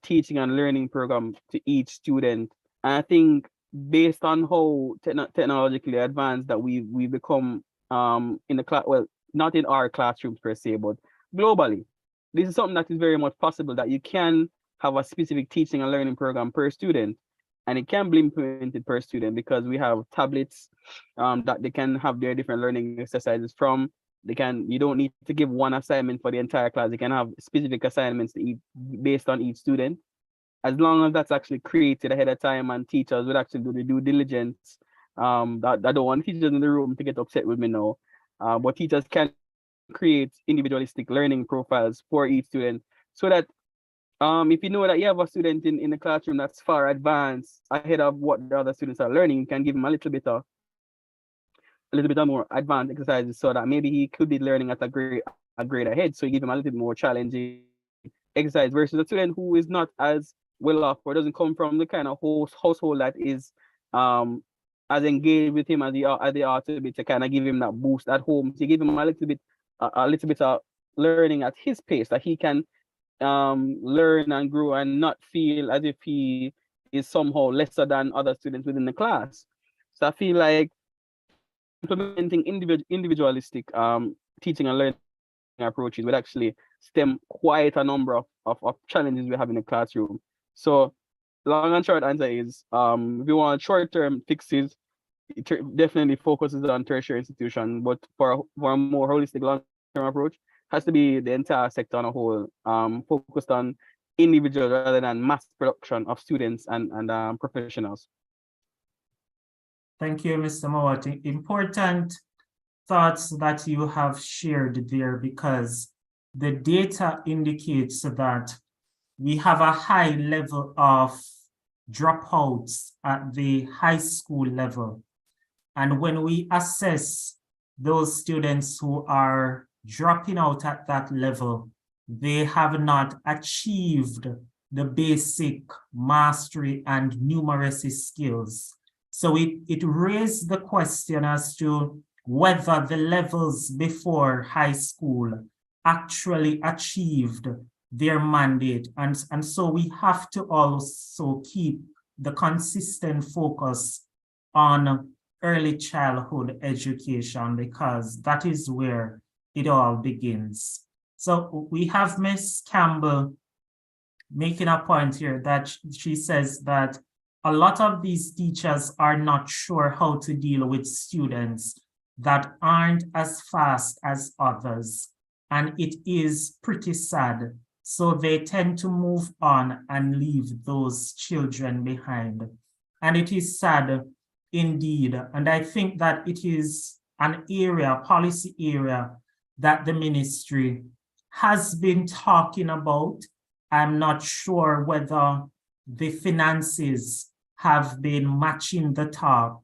teaching and learning program to each student? And I think based on how technologically advanced that we become in the class, well, not in our classrooms per se, but globally, this is something that is very much possible, that you can have a specific teaching and learning program per student, and it can be implemented per student, because we have tablets that they can have their different learning exercises from. You don't need to give one assignment for the entire class. They can have specific assignments based on each student, as long as that's actually created ahead of time, and teachers would actually do the due diligence. I don't want teachers in the room to get upset with me now, but teachers can create individualistic learning profiles for each student, so that if you know that you have a student in the classroom that's far advanced ahead of what the other students are learning, you can give him a little bit of more advanced exercises, so that maybe he could be learning at a grade ahead. So you give him a little bit more challenging exercise, versus a student who is not as well off, or doesn't come from the kind of household that is as engaged with him as they ought to be, to kind of give him that boost at home. To give him a little bit of learning at his pace, that he can learn and grow and not feel as if he is somehow lesser than other students within the class. So I feel like implementing individualistic teaching and learning approaches would actually stem quite a number of challenges we have in the classroom. So long and short answer is, if you want short-term fixes, it definitely focuses on tertiary institutions, but for a more holistic long-term approach, has to be the entire sector on a whole, focused on individuals rather than mass production of students and professionals. Thank you, Mr. Mowat. Important thoughts that you have shared there, because the data indicates that we have a high level of dropouts at the high school level. And when we assess those students who are dropping out at that level, they have not achieved the basic mastery and numeracy skills. So it raised the question as to whether the levels before high school actually achieved their mandate. And so we have to also keep the consistent focus on early childhood education, because that is where it all begins. So we have Miss Campbell making a point here that she says that a lot of these teachers are not sure how to deal with students that aren't as fast as others. And it is pretty sad. So they tend to move on and leave those children behind. And it is sad indeed. And I think that it is an area, policy area, that the ministry has been talking about. I'm not sure whether the finances have been matching the talk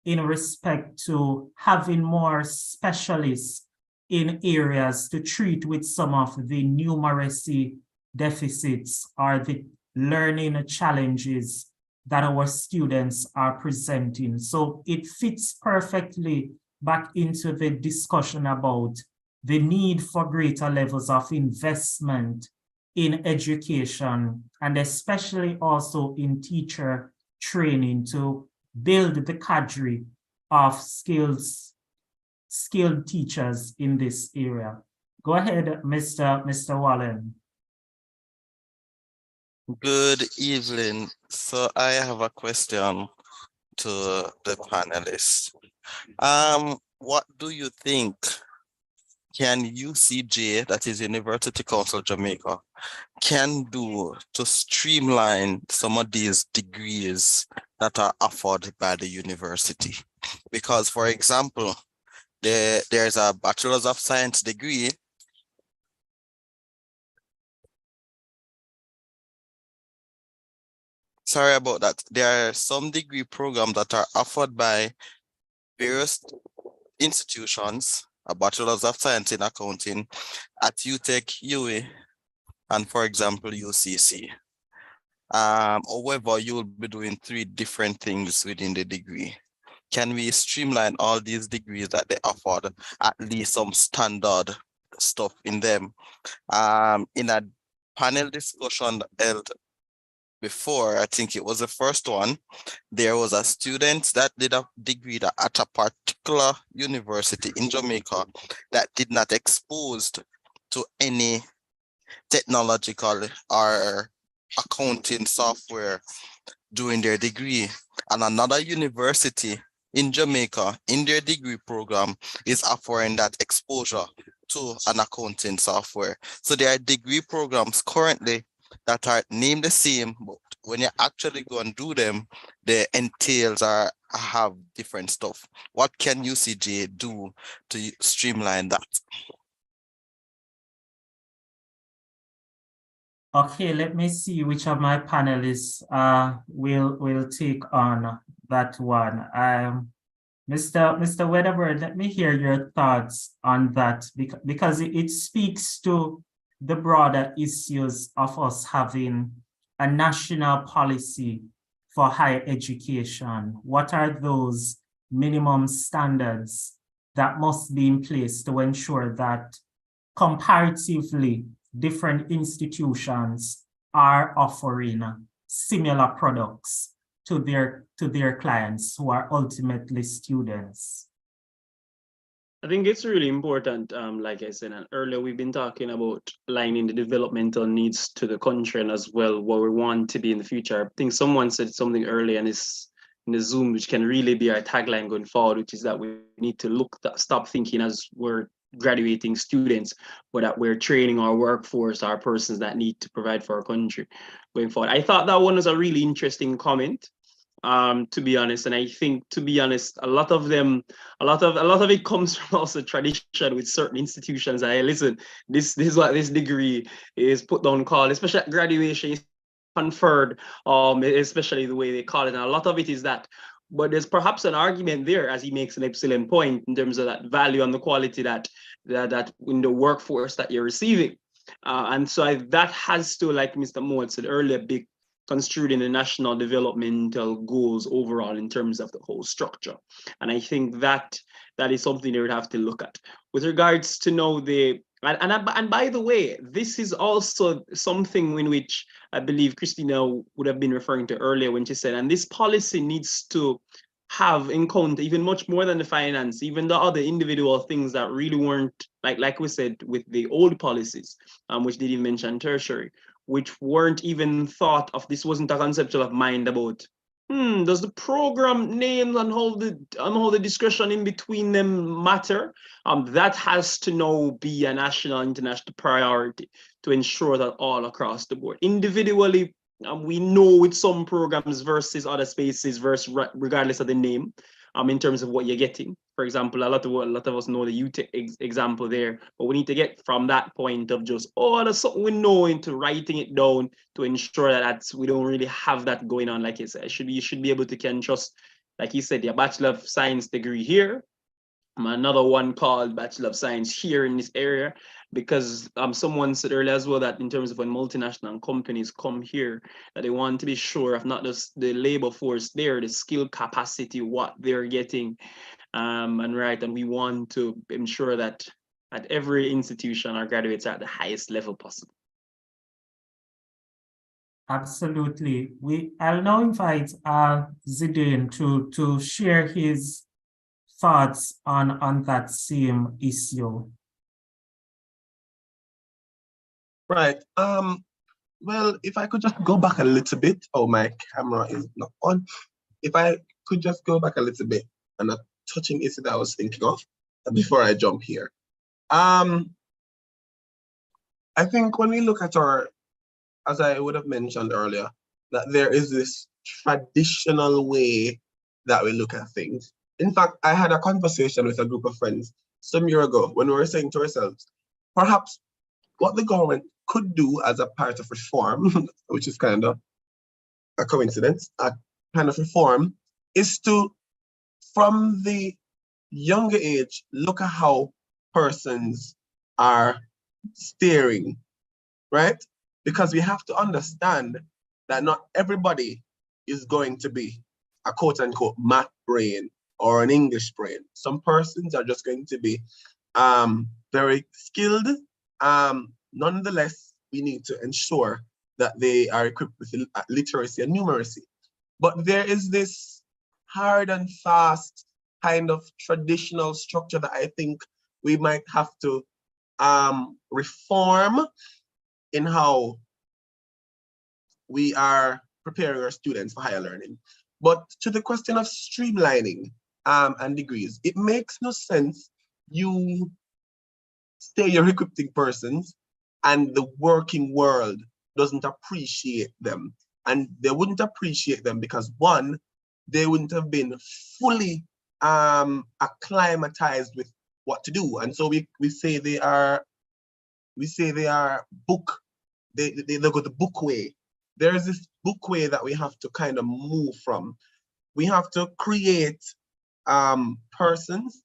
in respect to having more specialists in areas to treat with some of the numeracy deficits or the learning challenges that our students are presenting. So it fits perfectly back into the discussion about the need for greater levels of investment in education, and especially also in teacher training to build the cadre of skilled teachers in this area. Go ahead, Mr. Wallen. Good evening. So I have a question to the panelists. What do you think can UCJ, that is University Council Jamaica, can do to streamline some of these degrees that are offered by the university? Because, for example, there's a Bachelor's of Science degree. Sorry about that. There are some degree programs that are offered by various institutions, a Bachelor's of Science in Accounting at UTech, UWI, and for example, UCC. However, you will be doing 3 different things within the degree. Can we streamline all these degrees that they offer, at least some standard stuff in them? In a panel discussion held before, I think it was the first one, there was a student that did a degree at a particular university in Jamaica that did not exposed to any technological or accounting software during their degree. And another university in Jamaica in their degree program is offering that exposure to an accounting software. So there are degree programs currently that are named the same, but when you actually go and do them, the entails have different stuff. What can UCJ do to streamline that? Okay, let me see which of my panelists will take on that one. Mr. Wedderburn, let me hear your thoughts on that, because it speaks to the broader issues of us having a national policy for higher education. What are those minimum standards that must be in place to ensure that comparatively different institutions are offering similar products to their clients who are ultimately students? I think it's really important, like I said earlier, we've been talking about aligning the developmental needs to the country and as well what we want to be in the future. I think someone said something earlier in the Zoom, which can really be our tagline going forward, which is that we need to stop thinking as we're graduating students, but that we're training our workforce, our persons that need to provide for our country going forward. I thought that one was a really interesting comment. To be honest, and I think, to be honest, a lot of it comes from also tradition with certain institutions. This is what this degree is put down called, especially at graduation, is conferred, especially the way they call it. And a lot of it is that, but there's perhaps an argument there, as he makes an excellent point, in terms of that value and the quality that in the workforce that you're receiving. And so that has to, like Mr. Moat said earlier, be construed in the national developmental goals overall in terms of the whole structure. And I think that is something they would have to look at. With regards to the And by the way, this is also something in which I believe Christina would have been referring to earlier when she said, and this policy needs to have in count even much more than the finance, even the other individual things that really weren't, like we said, with the old policies, which didn't mention tertiary, which weren't even thought of. This wasn't a conceptual of mind about, does the program name and how the discussion in between them matter? That has to now be a national, international priority to ensure that all across the board, individually, we know with some programs versus other spaces, regardless of the name, in terms of what you're getting. For example, a lot of us know the UTech example there, but we need to get from that point of just, that's something we know, into writing it down to ensure that we don't really have that going on. Like you said, you should be able to can just, like you said, your Bachelor of Science degree here, another one called Bachelor of Science here in this area, because someone said earlier as well that in terms of when multinational companies come here, that they want to be sure of not just the labor force there, the skill capacity, what they're getting, and we want to ensure that at every institution our graduates are at the highest level possible. Absolutely. I'll now invite Zidane to share his thoughts on that same issue. Right. Well, if I could just go back a little bit. Oh, my camera is not on. If I could just go back a little bit and a touching issue that I was thinking of before I jump here. I think when we look at as I would have mentioned earlier, that there is this traditional way that we look at things. In fact, I had a conversation with a group of friends some year ago when we were saying to ourselves, perhaps what the government could do as a part of reform, which is kind of a coincidence, a kind of reform, is to, from the younger age, look at how persons are steering, right? Because we have to understand that not everybody is going to be a quote unquote math brain or an English brain. Some persons are just going to be very skilled. Nonetheless, we need to ensure that they are equipped with literacy and numeracy. But there is this hard and fast kind of traditional structure that I think we might have to reform in how we are preparing our students for higher learning. But to the question of streamlining and degrees, it makes no sense you say you're equipping persons and the working world doesn't appreciate them. And they wouldn't appreciate them because, one, they wouldn't have been fully acclimatized with what to do. And so we say they are book, they go the book way. There is this book way that we have to kind of move from. We have to create persons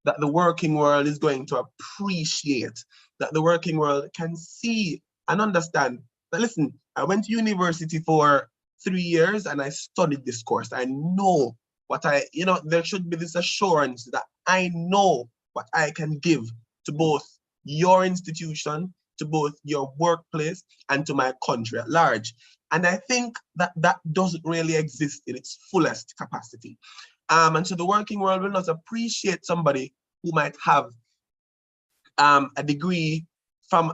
that the working world is going to appreciate, that the working world can see and understand. Now listen, I went to university for 3 years and I studied this course. I know what there should be this assurance that I know what I can give to both your institution, to both your workplace, and to my country at large. And I think that doesn't really exist in its fullest capacity. And so the working world will not appreciate somebody who might have a degree from,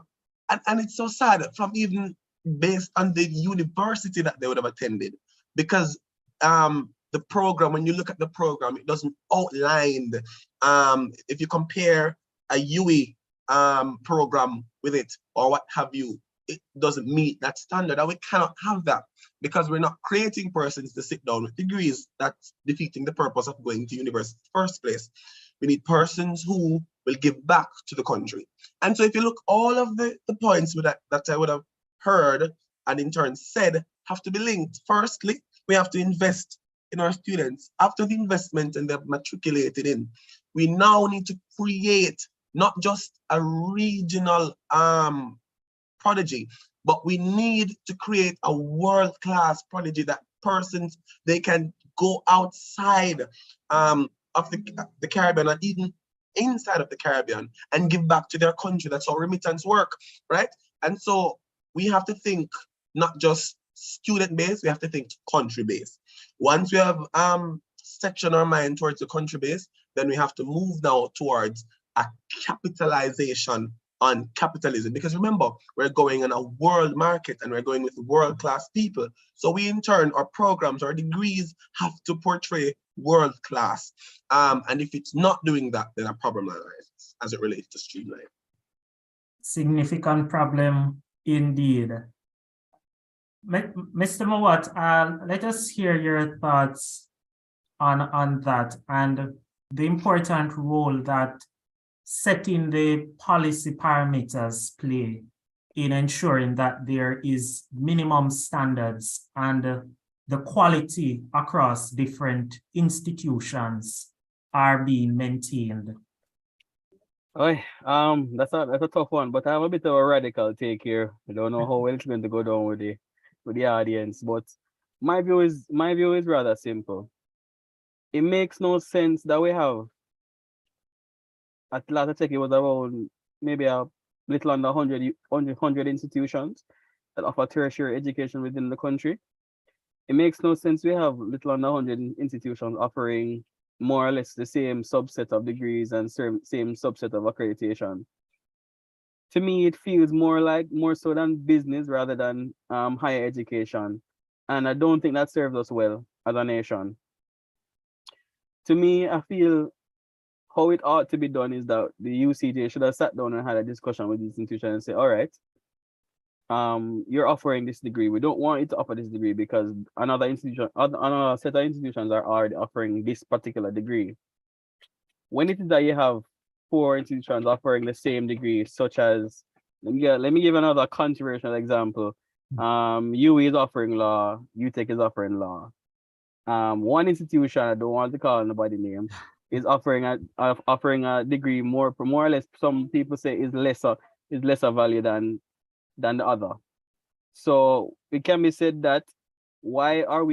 and it's so sad, from even based on the university that they would have attended. Because the program, when you look at the program, it doesn't outline, if you compare a UE program with it or what have you, it doesn't meet that standard, and we cannot have that because we're not creating persons to sit down with degrees. That's defeating the purpose of going to university in the first place. We need persons who will give back to the country. And so if you look, all of the points with that I would have heard and in turn said have to be linked. Firstly, we have to invest in our students. After the investment and they're matriculated in, we now need to create not just a regional prodigy, but we need to create a world-class prodigy, that persons, they can go outside of the Caribbean and even inside of the Caribbean and give back to their country. That's how remittance work, right? And so we have to think not just student-based, we have to think country-based. Once we have section our mind towards the country-based, then we have to move now towards a capitalization on capitalism. Because remember, we're going in a world market and we're going with world-class people. So we in turn, our programs, our degrees have to portray world-class. And if it's not doing that, then a problem arises as it relates to Streamline. Significant problem indeed. Mr. Mawat, let us hear your thoughts on that and the important role that setting the policy parameters play in ensuring that there is minimum standards and the quality across different institutions are being maintained. That's a tough one, but I have a bit of a radical take here. I don't know how well it's going to go down with the audience, but my view is rather simple. It makes no sense that we have at Atlanta Tech, it was around maybe a little under 100 institutions that offer tertiary education within the country. It makes no sense we have little under 100 institutions offering more or less the same subset of degrees and same subset of accreditation. To me, it feels more so than business rather than higher education. And I don't think that serves us well as a nation. To me, I feel how it ought to be done is that the UCJ should have sat down and had a discussion with the institution and say, all right, you're offering this degree. We don't want you to offer this degree because another set of institutions are already offering this particular degree. When it is that you have 4 institutions offering the same degree, such as, let me give another controversial example. UE is offering law, UTech is offering law. One institution, I don't want to call nobody name, is offering a degree more or less, some people say is lesser value than the other. So it can be said that why are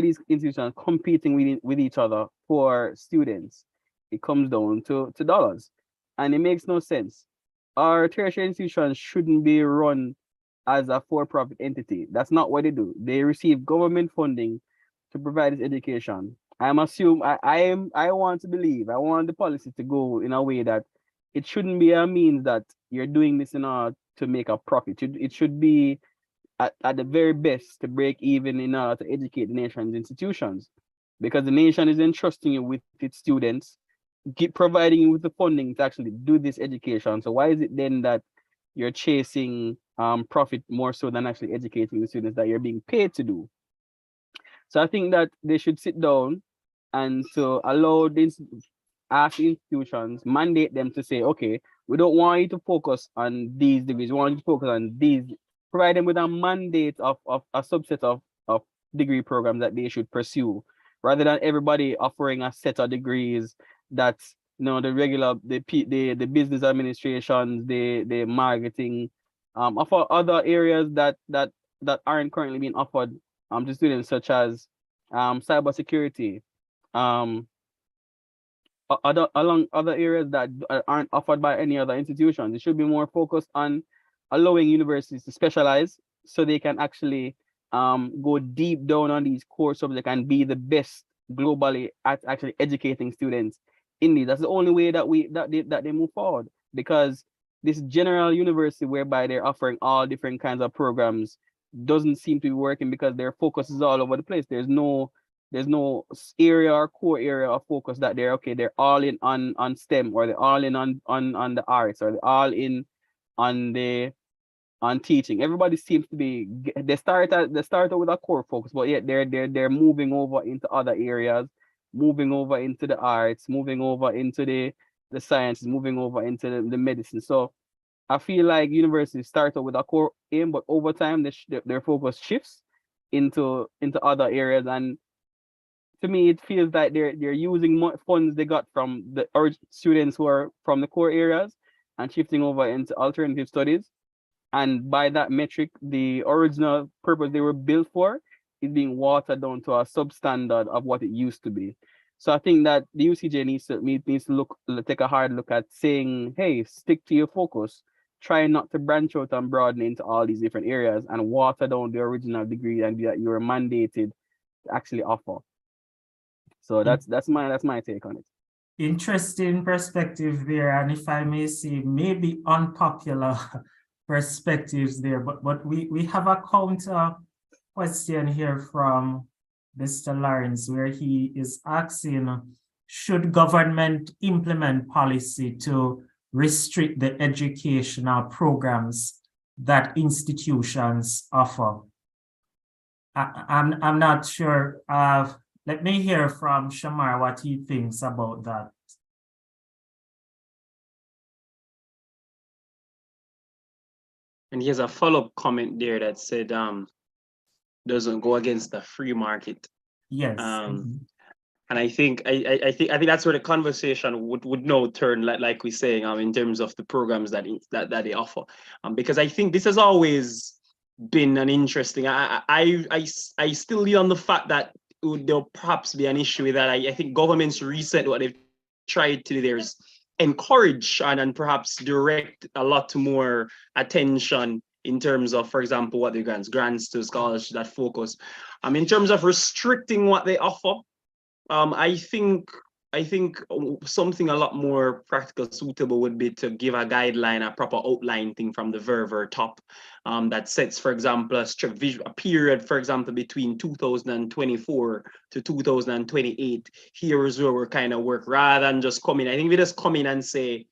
these institutions competing with each other for students? It comes down to dollars, and it makes no sense. Our tertiary institutions shouldn't be run as a for-profit entity. That's not what they do. They receive government funding to provide this education. I want to believe, I want the policy to go in a way that it shouldn't be a means that you're doing this in order to make a profit. It should be at the very best to break even in order to educate the nation's institutions, because the nation is entrusting you with its students, providing you with the funding to actually do this education. So why is it then that you're chasing profit more so than actually educating the students that you're being paid to do? So I think that they should sit down and to allow ask institutions, mandate them to say, okay, we don't want you to focus on these degrees, we want you to focus on these, provide them with a mandate of a subset of degree programs that they should pursue, rather than everybody offering a set of degrees that, the regular, the business administrations, the marketing, offer other areas that aren't currently being offered to students, such as cybersecurity, along other areas that aren't offered by any other institutions. It should be more focused on allowing universities to specialize so they can actually go deep down on these core subjects and be the best globally at actually educating students in these. That's the only way that they move forward, because this general university whereby they're offering all different kinds of programs doesn't seem to be working, because their focus is all over the place. There's no area or core area of focus that they're all in on STEM, or they're all in on the arts, or they're all in on teaching. Everybody seems to be, they start out with a core focus, but yet they're moving over into other areas, moving over into the arts, moving over into the sciences, moving over into the medicine. So I feel like universities start out with a core aim, but over time their focus shifts into other areas. And to me, it feels like they're using more funds they got from the students who are from the core areas and shifting over into alternative studies. And by that metric, the original purpose they were built for is being watered down to a substandard of what it used to be. So I think that the UCJ needs to take a hard look at saying, hey, stick to your focus. Try not to branch out and broaden into all these different areas and water down the original degree and that you're mandated to actually offer. So that's my take on it. Interesting perspective there, and if I may say, maybe unpopular perspectives there, but we have a counter question here from Mr. Lawrence, where he is asking, should government implement policy to restrict the educational programs that institutions offer? I'm not sure. Let me hear from Shamar what he thinks about that. And he has a follow-up comment there that said, doesn't go against the free market. Yes. And I think that's where the conversation would now turn, like we're saying, in terms of the programs that they offer. Because I think this has always been an interesting. I still lean on the fact that there'll perhaps be an issue with that. I think governments recent what they've tried to do there is encourage and perhaps direct a lot more attention in terms of, for example, what the grants to scholarships that focus. In terms of restricting what they offer, I think something a lot more practical, suitable would be to give a guideline, a proper outline thing from the very top that sets, for example, a period, for example, between 2024 to 2028. Here's where we're kind of work, rather than just come in. I think we just come in and say,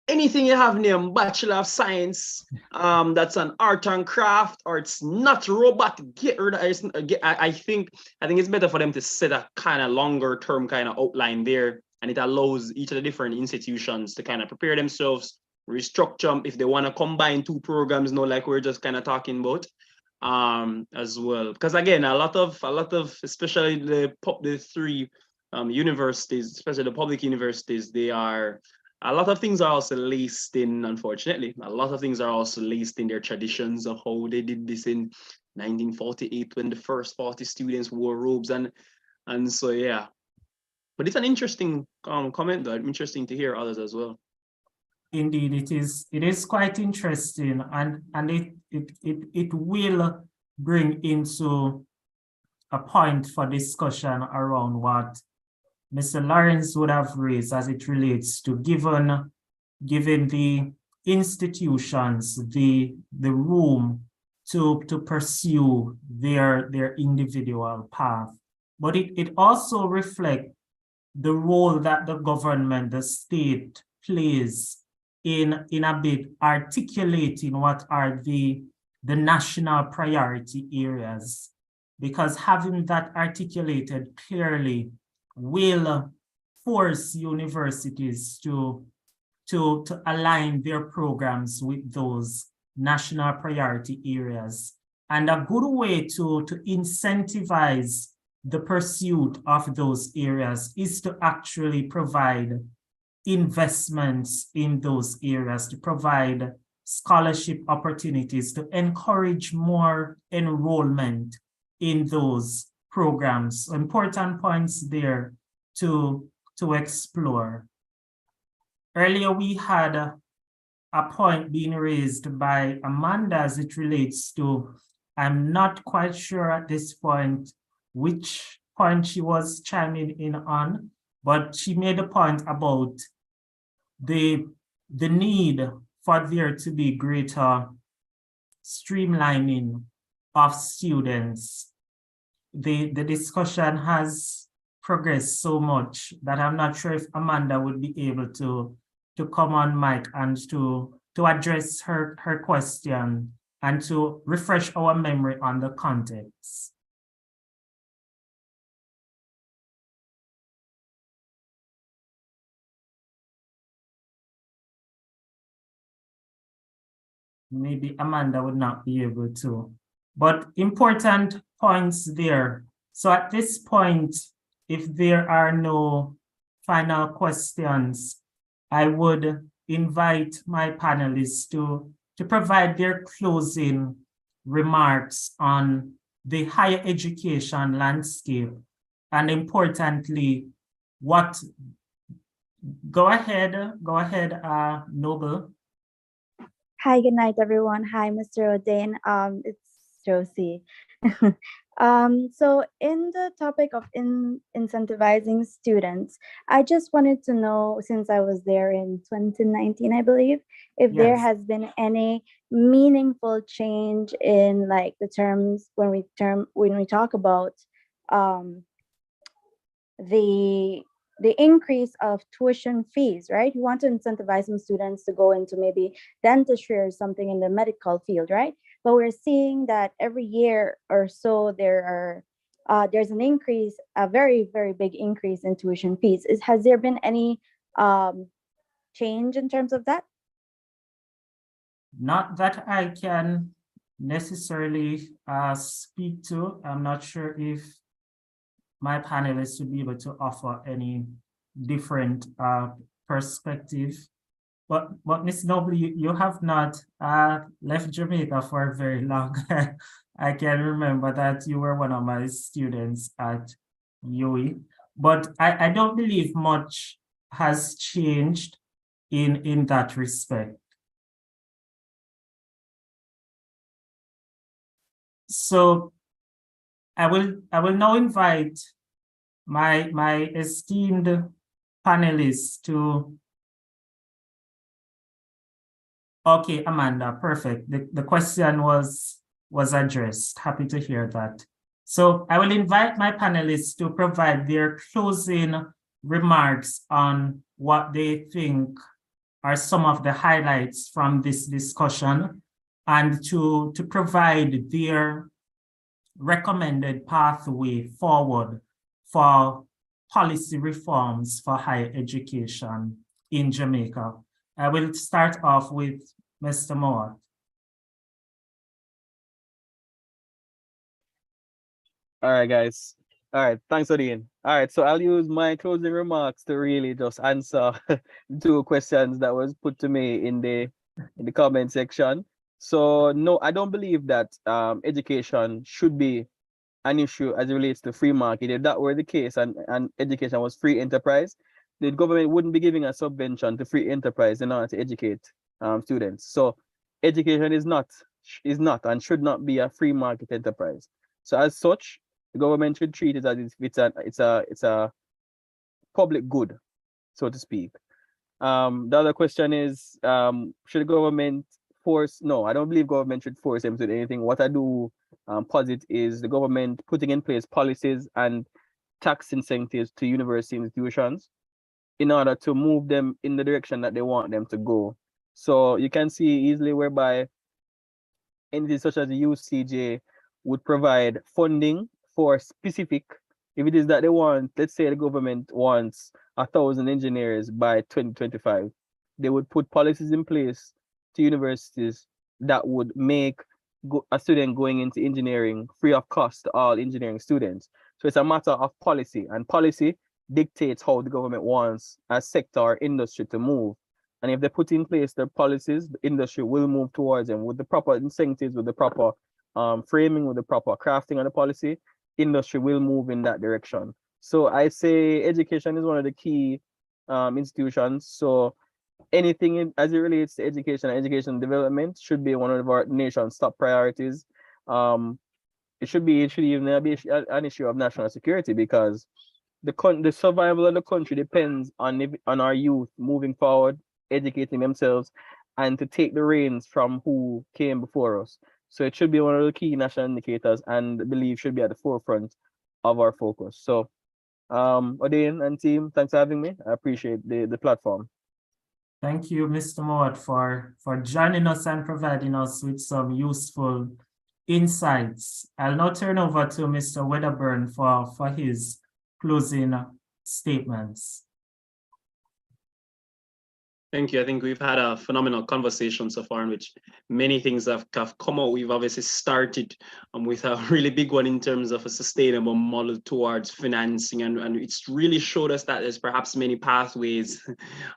anything you have named Bachelor of Science, that's an art and craft, or it's not robotic, get rid of it. I think it's better for them to set a kind of longer term kind of outline there, and it allows each of the different institutions to kind of prepare themselves, restructure if they want to combine two programs, like we're just kind of talking about, as well. Because again, a lot of especially the three universities, especially the public universities, a lot of things are also laced in, unfortunately, a lot of things are also laced in their traditions of how they did this in 1948 when the first 40 students wore robes and so, yeah. But it's an interesting comment, though. Interesting to hear others as well. Indeed, it is quite interesting, and it will bring into a point for discussion around what Mr. Lawrence would have raised as it relates to giving the institutions the room to pursue their individual path. But it also reflects the role that the government, the state, plays in a bit articulating what are the national priority areas, because having that articulated clearly will force universities to align their programs with those national priority areas. And a good way to incentivize the pursuit of those areas is to actually provide investments in those areas, to provide scholarship opportunities, to encourage more enrollment in those programs. Important points there to explore. Earlier, we had a point being raised by Amanda as it relates to, I'm not quite sure at this point which point she was chiming in on, but she made a point about the need for there to be greater streamlining of students. The discussion has progressed so much that I'm not sure if Amanda would be able to come on mic and to address her question and to refresh our memory on the context. Maybe Amanda would not be able to, but important points there. So at this point, if there are no final questions, I would invite my panelists to provide their closing remarks on the higher education landscape, and importantly, what, go ahead, Noble. Hi, good night, everyone. Hi, Mr. O'Dane. It's Josie. So in the topic of incentivizing students, I just wanted to know, since I was there in 2019, I believe, if there Yes. has been any meaningful change in like the terms when we talk about the increase of tuition fees, right? You want to incentivize some students to go into maybe dentistry or something in the medical field, right? But we're seeing that every year or so there's an increase, a very, very big increase in tuition fees. Has there been any change in terms of that? Not that I can necessarily speak to. I'm not sure if my panelists would be able to offer any different perspective. But Ms. Noble, you have not left Jamaica for very long. I can remember that you were one of my students at UWI, but I don't believe much has changed in that respect. So I will now invite my esteemed panelists to. Okay, Amanda, perfect. The question was addressed. Happy to hear that. So I will invite my panelists to provide their closing remarks on what they think are some of the highlights from this discussion, and to provide their recommended pathway forward for policy reforms for higher education in Jamaica. I will start off with Mr. Moore. All right, guys. All right, thanks, Odin. All right, so I'll use my closing remarks to really just answer two questions that was put to me in the comment section. So no, I don't believe that education should be an issue as it relates to free market. If that were the case and education was free enterprise, the government wouldn't be giving a subvention to free enterprise in order to educate students. So education is not and should not be a free market enterprise. So as such, the government should treat it as if it's a public good, so to speak. The other question is, should the government force? No, I don't believe government should force them to do anything. What I do posit is the government putting in place policies and tax incentives to university institutions in order to move them in the direction that they want them to go. So you can see easily whereby entities such as the UCJ would provide funding for specific, if it is that they want, let's say the government wants 1,000 engineers by 2025, they would put policies in place to universities that would make a student going into engineering free of cost to all engineering students. So it's a matter of policy, and policy dictates how the government wants a sector or industry to move. And if they put in place their policies, the industry will move towards them with the proper incentives, with the proper framing, with the proper crafting of the policy. Industry will move in that direction. So I say education is one of the key institutions. So anything as it relates to education and education development should be one of our nation's top priorities. It should even be an issue of national security, because the survival of the country depends on our youth moving forward, educating themselves, and to take the reins from who came before us. So it should be one of the key national indicators, and I believe should be at the forefront of our focus. So Odin and team, thanks for having me. I appreciate the platform. Thank you, Mr. Mowat, for joining us and providing us with some useful insights. I'll now turn over to Mr. Wedderburn for his closing statements. Thank you. I think we've had a phenomenal conversation so far in which many things have come out. We've obviously started with a really big one in terms of a sustainable model towards financing. And it's really showed us that there's perhaps many pathways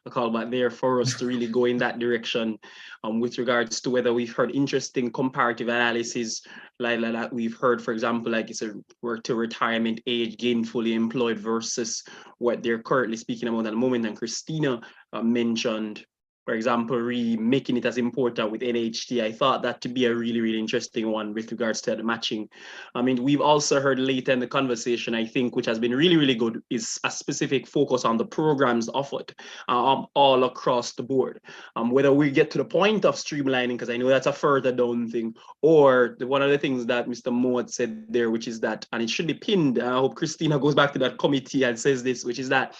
I call back there for us to really go in that direction with regards to whether we've heard interesting comparative analysis like we've heard, for example, like it's a work to retirement age, gainfully employed versus what they're currently speaking about at the moment. And Christina mentioned, for example, making it as important with NHT. I thought that to be a really, really interesting one with regards to the matching. I mean, we've also heard later in the conversation, I think, which has been really, really good, is a specific focus on the programs offered all across the board. Whether we get to the point of streamlining, because I know that's a further down thing, or one of the things that Mr. Moat said there, which is that, and it should be pinned, I hope Christina goes back to that committee and says this, which is that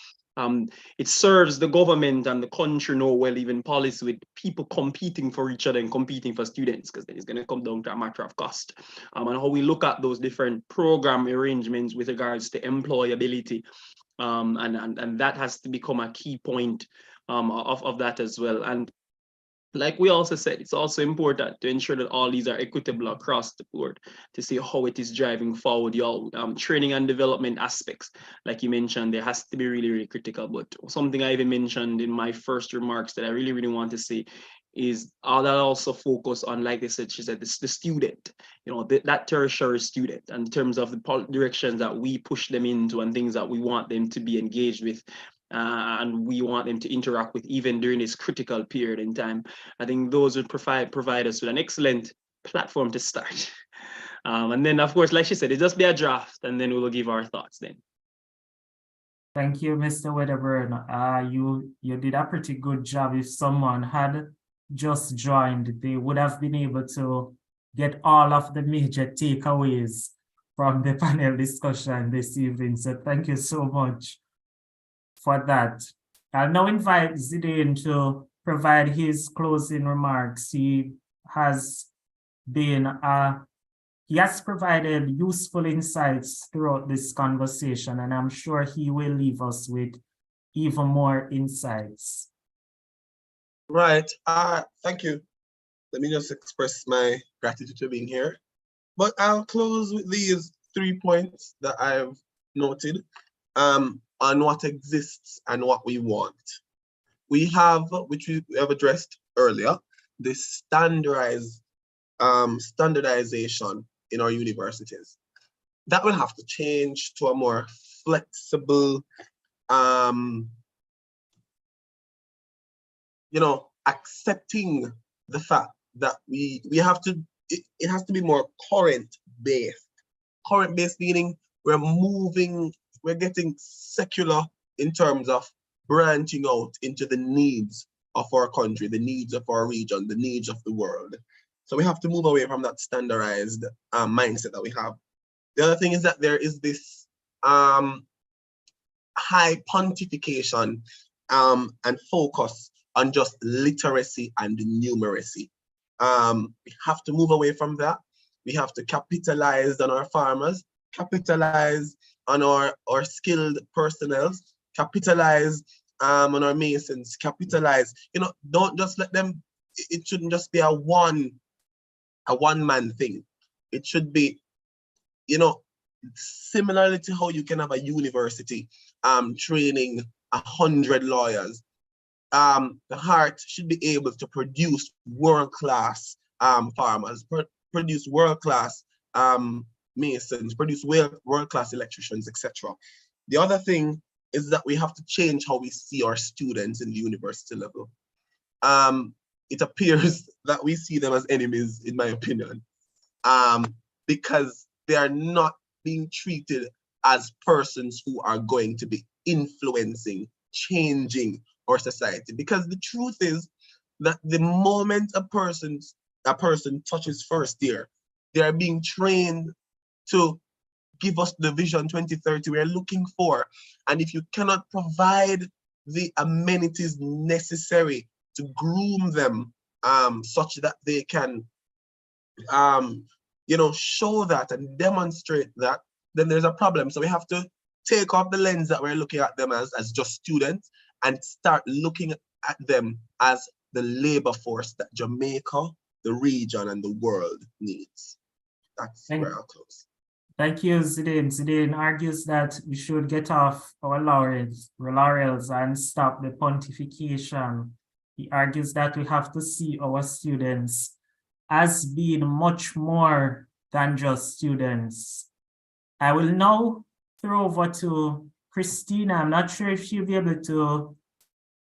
it serves the government and the country no well, even policy, with people competing for each other and competing for students, because then it's going to come down to a matter of cost. And how we look at those different program arrangements with regards to employability. And that has to become a key point of that as well. And like we also said, it's also important to ensure that all these are equitable across the board to see how it is driving forward your training and development aspects. Like you mentioned, there has to be really, really critical. But something I even mentioned in my first remarks that I really, really want to see is that also focus on, like they said, she said, the student, you know, that tertiary student, and in terms of the directions that we push them into and things that we want them to be engaged with. And we want them to interact with even during this critical period in time. I think those would provide us with an excellent platform to start. And then, of course, like she said, it just be a draft, and then we will give our thoughts then. Thank you, Mr. Wedderburn. You did a pretty good job. If someone had just joined, they would have been able to get all of the major takeaways from the panel discussion this evening. So thank you so much for that. I'll now invite Zidane to provide his closing remarks. He has provided useful insights throughout this conversation, and I'm sure he will leave us with even more insights. Right. Thank you. Let me just express my gratitude for being here. But I'll close with these 3 points that I've noted on what exists and what we want. We have, which we have addressed earlier, this standardization in our universities. That will have to change to a more flexible, accepting the fact that we have to, it has to be more current based. Current based meaning we're getting secular in terms of branching out into the needs of our country, the needs of our region, the needs of the world. So we have to move away from that standardized mindset that we have. The other thing is that there is this high pontification and focus on just literacy and numeracy. We have to move away from that. We have to capitalize on our farmers, capitalize on our skilled personnel, capitalize on our masons, capitalize, don't just let them, it shouldn't just be a one-man thing. It should be, similarly to how you can have a university training 100 lawyers. The heart should be able to produce world-class farmers, produce world-class masons, produce world-class electricians, etc. The other thing is that we have to change how we see our students in the university level. It appears that we see them as enemies, in my opinion, because they are not being treated as persons who are going to be influencing, changing our society. Because the truth is that the moment a person touches first year, they are being trained to give us the vision 2030 we're looking for. And if you cannot provide the amenities necessary to groom them such that they can show that and demonstrate that, then there's a problem. So we have to take off the lens that we're looking at them as just students and start looking at them as the labor force that Jamaica, the region, and the world needs. That's where I'll close. Thank you, Zidane. Zidane argues that we should get off our laurels and stop the pontification. He argues that we have to see our students as being much more than just students. I will now throw over to Christina. I'm not sure if she'll be able to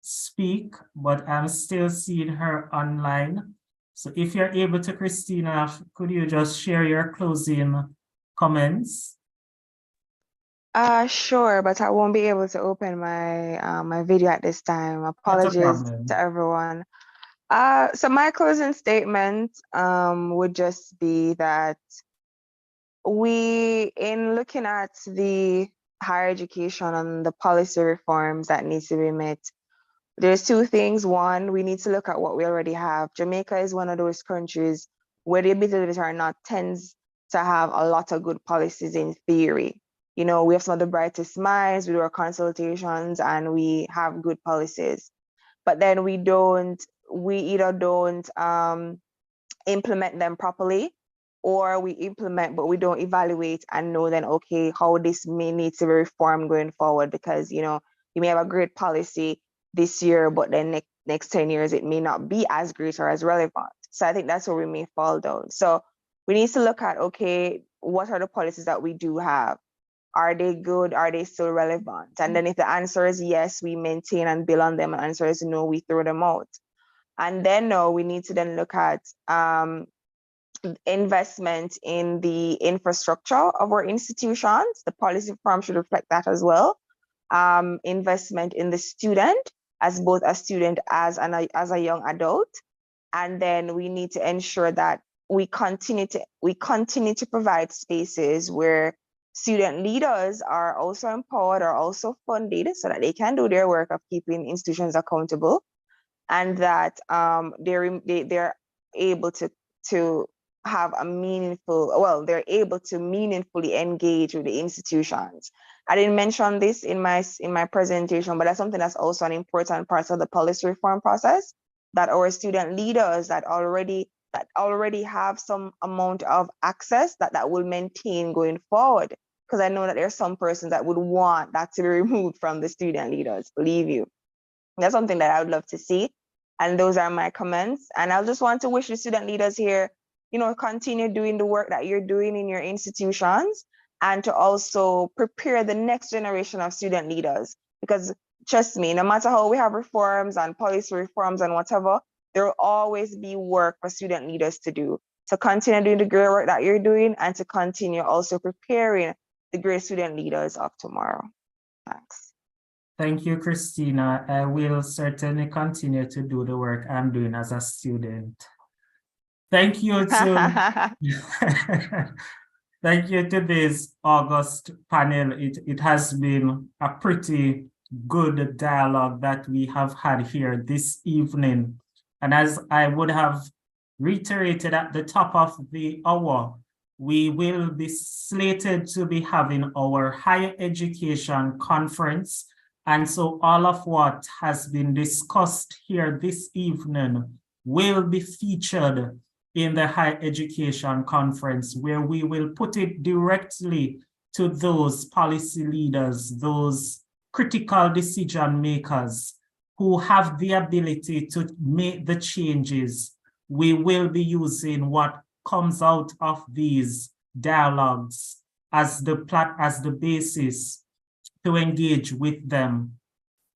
speak, but I'm still seeing her online. So if you're able to, Christina, could you just share your closing comments? Sure, but I won't be able to open my my video at this time. Apologies to everyone. So my closing statement would just be that in looking at the higher education and the policy reforms that needs to be met, there's two things. One, we need to look at what we already have. Jamaica is one of those countries where the abilities are not tends to have a lot of good policies in theory. You know, we have some of the brightest minds, we do our consultations, and we have good policies. But then we either don't implement them properly, or we implement but we don't evaluate and know then, okay, how this may need to be reformed going forward, because, you know, you may have a great policy this year, but then next 10 years, it may not be as great or as relevant. So I think that's where we may fall down. So we need to look at, okay, what are the policies that we do have? Are they good? Are they still relevant? And then if the answer is yes, we maintain and build on them. And the answer is no, we throw them out. And then no, we need to then look at investment in the infrastructure of our institutions. The policy reform should reflect that as well. Investment in the student, as both a student as a young adult. And then we need to ensure that we continue to provide spaces where student leaders are also empowered, are also funded, so that they can do their work of keeping institutions accountable, and that they're able to have a meaningful, they're able to meaningfully engage with the institutions. I didn't mention this in my presentation, but that's something that's also an important part of the policy reform process, that our student leaders that already have some amount of access that will maintain going forward. Because I know that there's some persons that would want that to be removed from the student leaders, believe you. That's something that I would love to see. And those are my comments. And I just want to wish the student leaders here, you know, continue doing the work that you're doing in your institutions, and to also prepare the next generation of student leaders. Because trust me, no matter how we have reforms and policy reforms and whatever, there will always be work for student leaders to do. So continue doing the great work that you're doing, and to continue also preparing the great student leaders of tomorrow. Thanks. Thank you, Christina. I will certainly continue to do the work I'm doing as a student. Thank you to thank you to this August panel. It has been a pretty good dialogue that we have had here this evening. And as I would have reiterated at the top of the hour, we will be slated to be having our higher education conference. And so all of what has been discussed here this evening will be featured in the higher education conference, where we will put it directly to those policy leaders, those critical decision makers who have the ability to make the changes. We will be using what comes out of these dialogues as the basis to engage with them.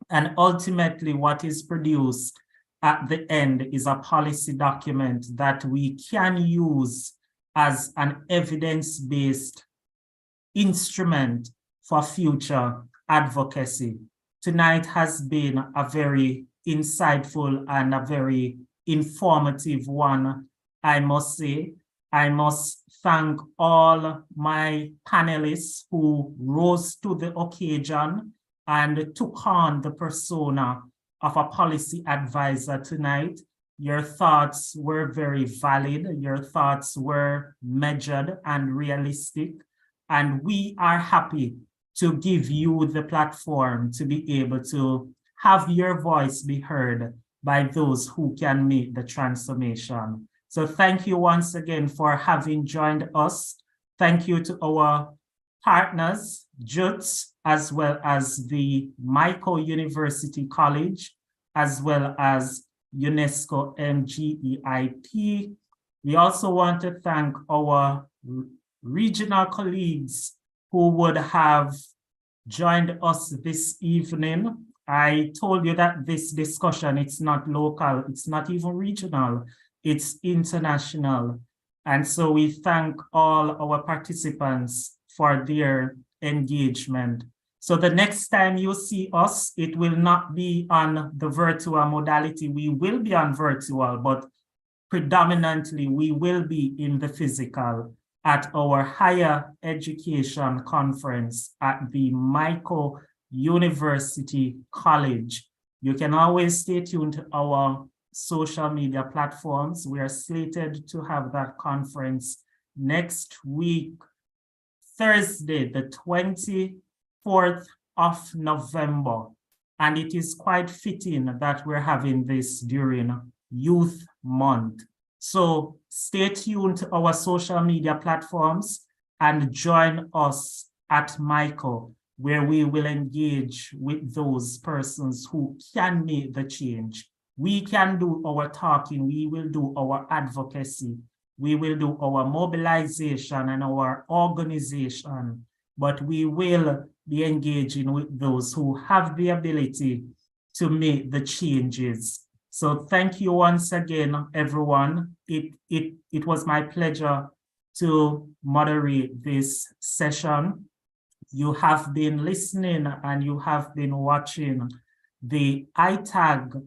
And ultimately, what is produced at the end is a policy document that we can use as an evidence-based instrument for future advocacy. Tonight has been a very insightful and a very informative one, I must say. I must thank all my panelists who rose to the occasion and took on the persona of a policy advisor tonight. Your thoughts were very valid. Your thoughts were measured and realistic. And we are happy to give you the platform to be able to have your voice be heard by those who can make the transformation. So thank you once again for having joined us. Thank you to our partners, JUTS, as well as the Mico University College, as well as UNESCO MGEIP. We also want to thank our regional colleagues who would have joined us this evening. I told you that this discussion, it's not local, it's not even regional, it's international. And so we thank all our participants for their engagement. So the next time you see us, it will not be on the virtual modality. We will be on virtual, but predominantly we will be in the physical at our higher education conference at the Mico University College. You can always stay tuned to our social media platforms. We are slated to have that conference next week, Thursday, the 24th of November. And it is quite fitting that we're having this during Youth Month. So stay tuned to our social media platforms and join us at Mico, where we will engage with those persons who can make the change. We can do our talking, we will do our advocacy, we will do our mobilization and our organization, but we will be engaging with those who have the ability to make the changes. So thank you once again, everyone. It was my pleasure to moderate this session. You have been listening and you have been watching the ITAG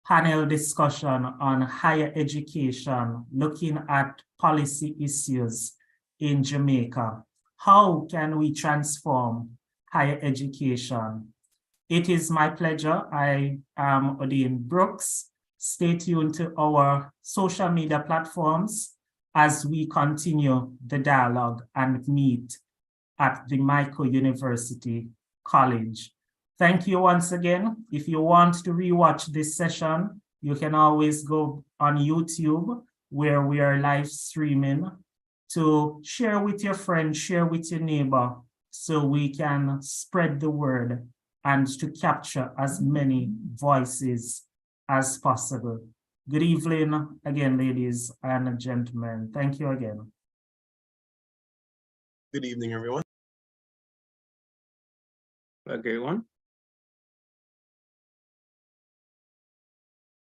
panel discussion on higher education, looking at policy issues in Jamaica. How can we transform higher education? It is my pleasure. I am Odin Brooks. Stay tuned to our social media platforms as we continue the dialogue and meet at the Mico University College. Thank you once again. If you want to rewatch this session, you can always go on YouTube where we are live streaming to share with your friends, share with your neighbor, so we can spread the word and to capture as many voices as possible. Good evening again, ladies and gentlemen. Thank you again. Good evening, everyone. A great one.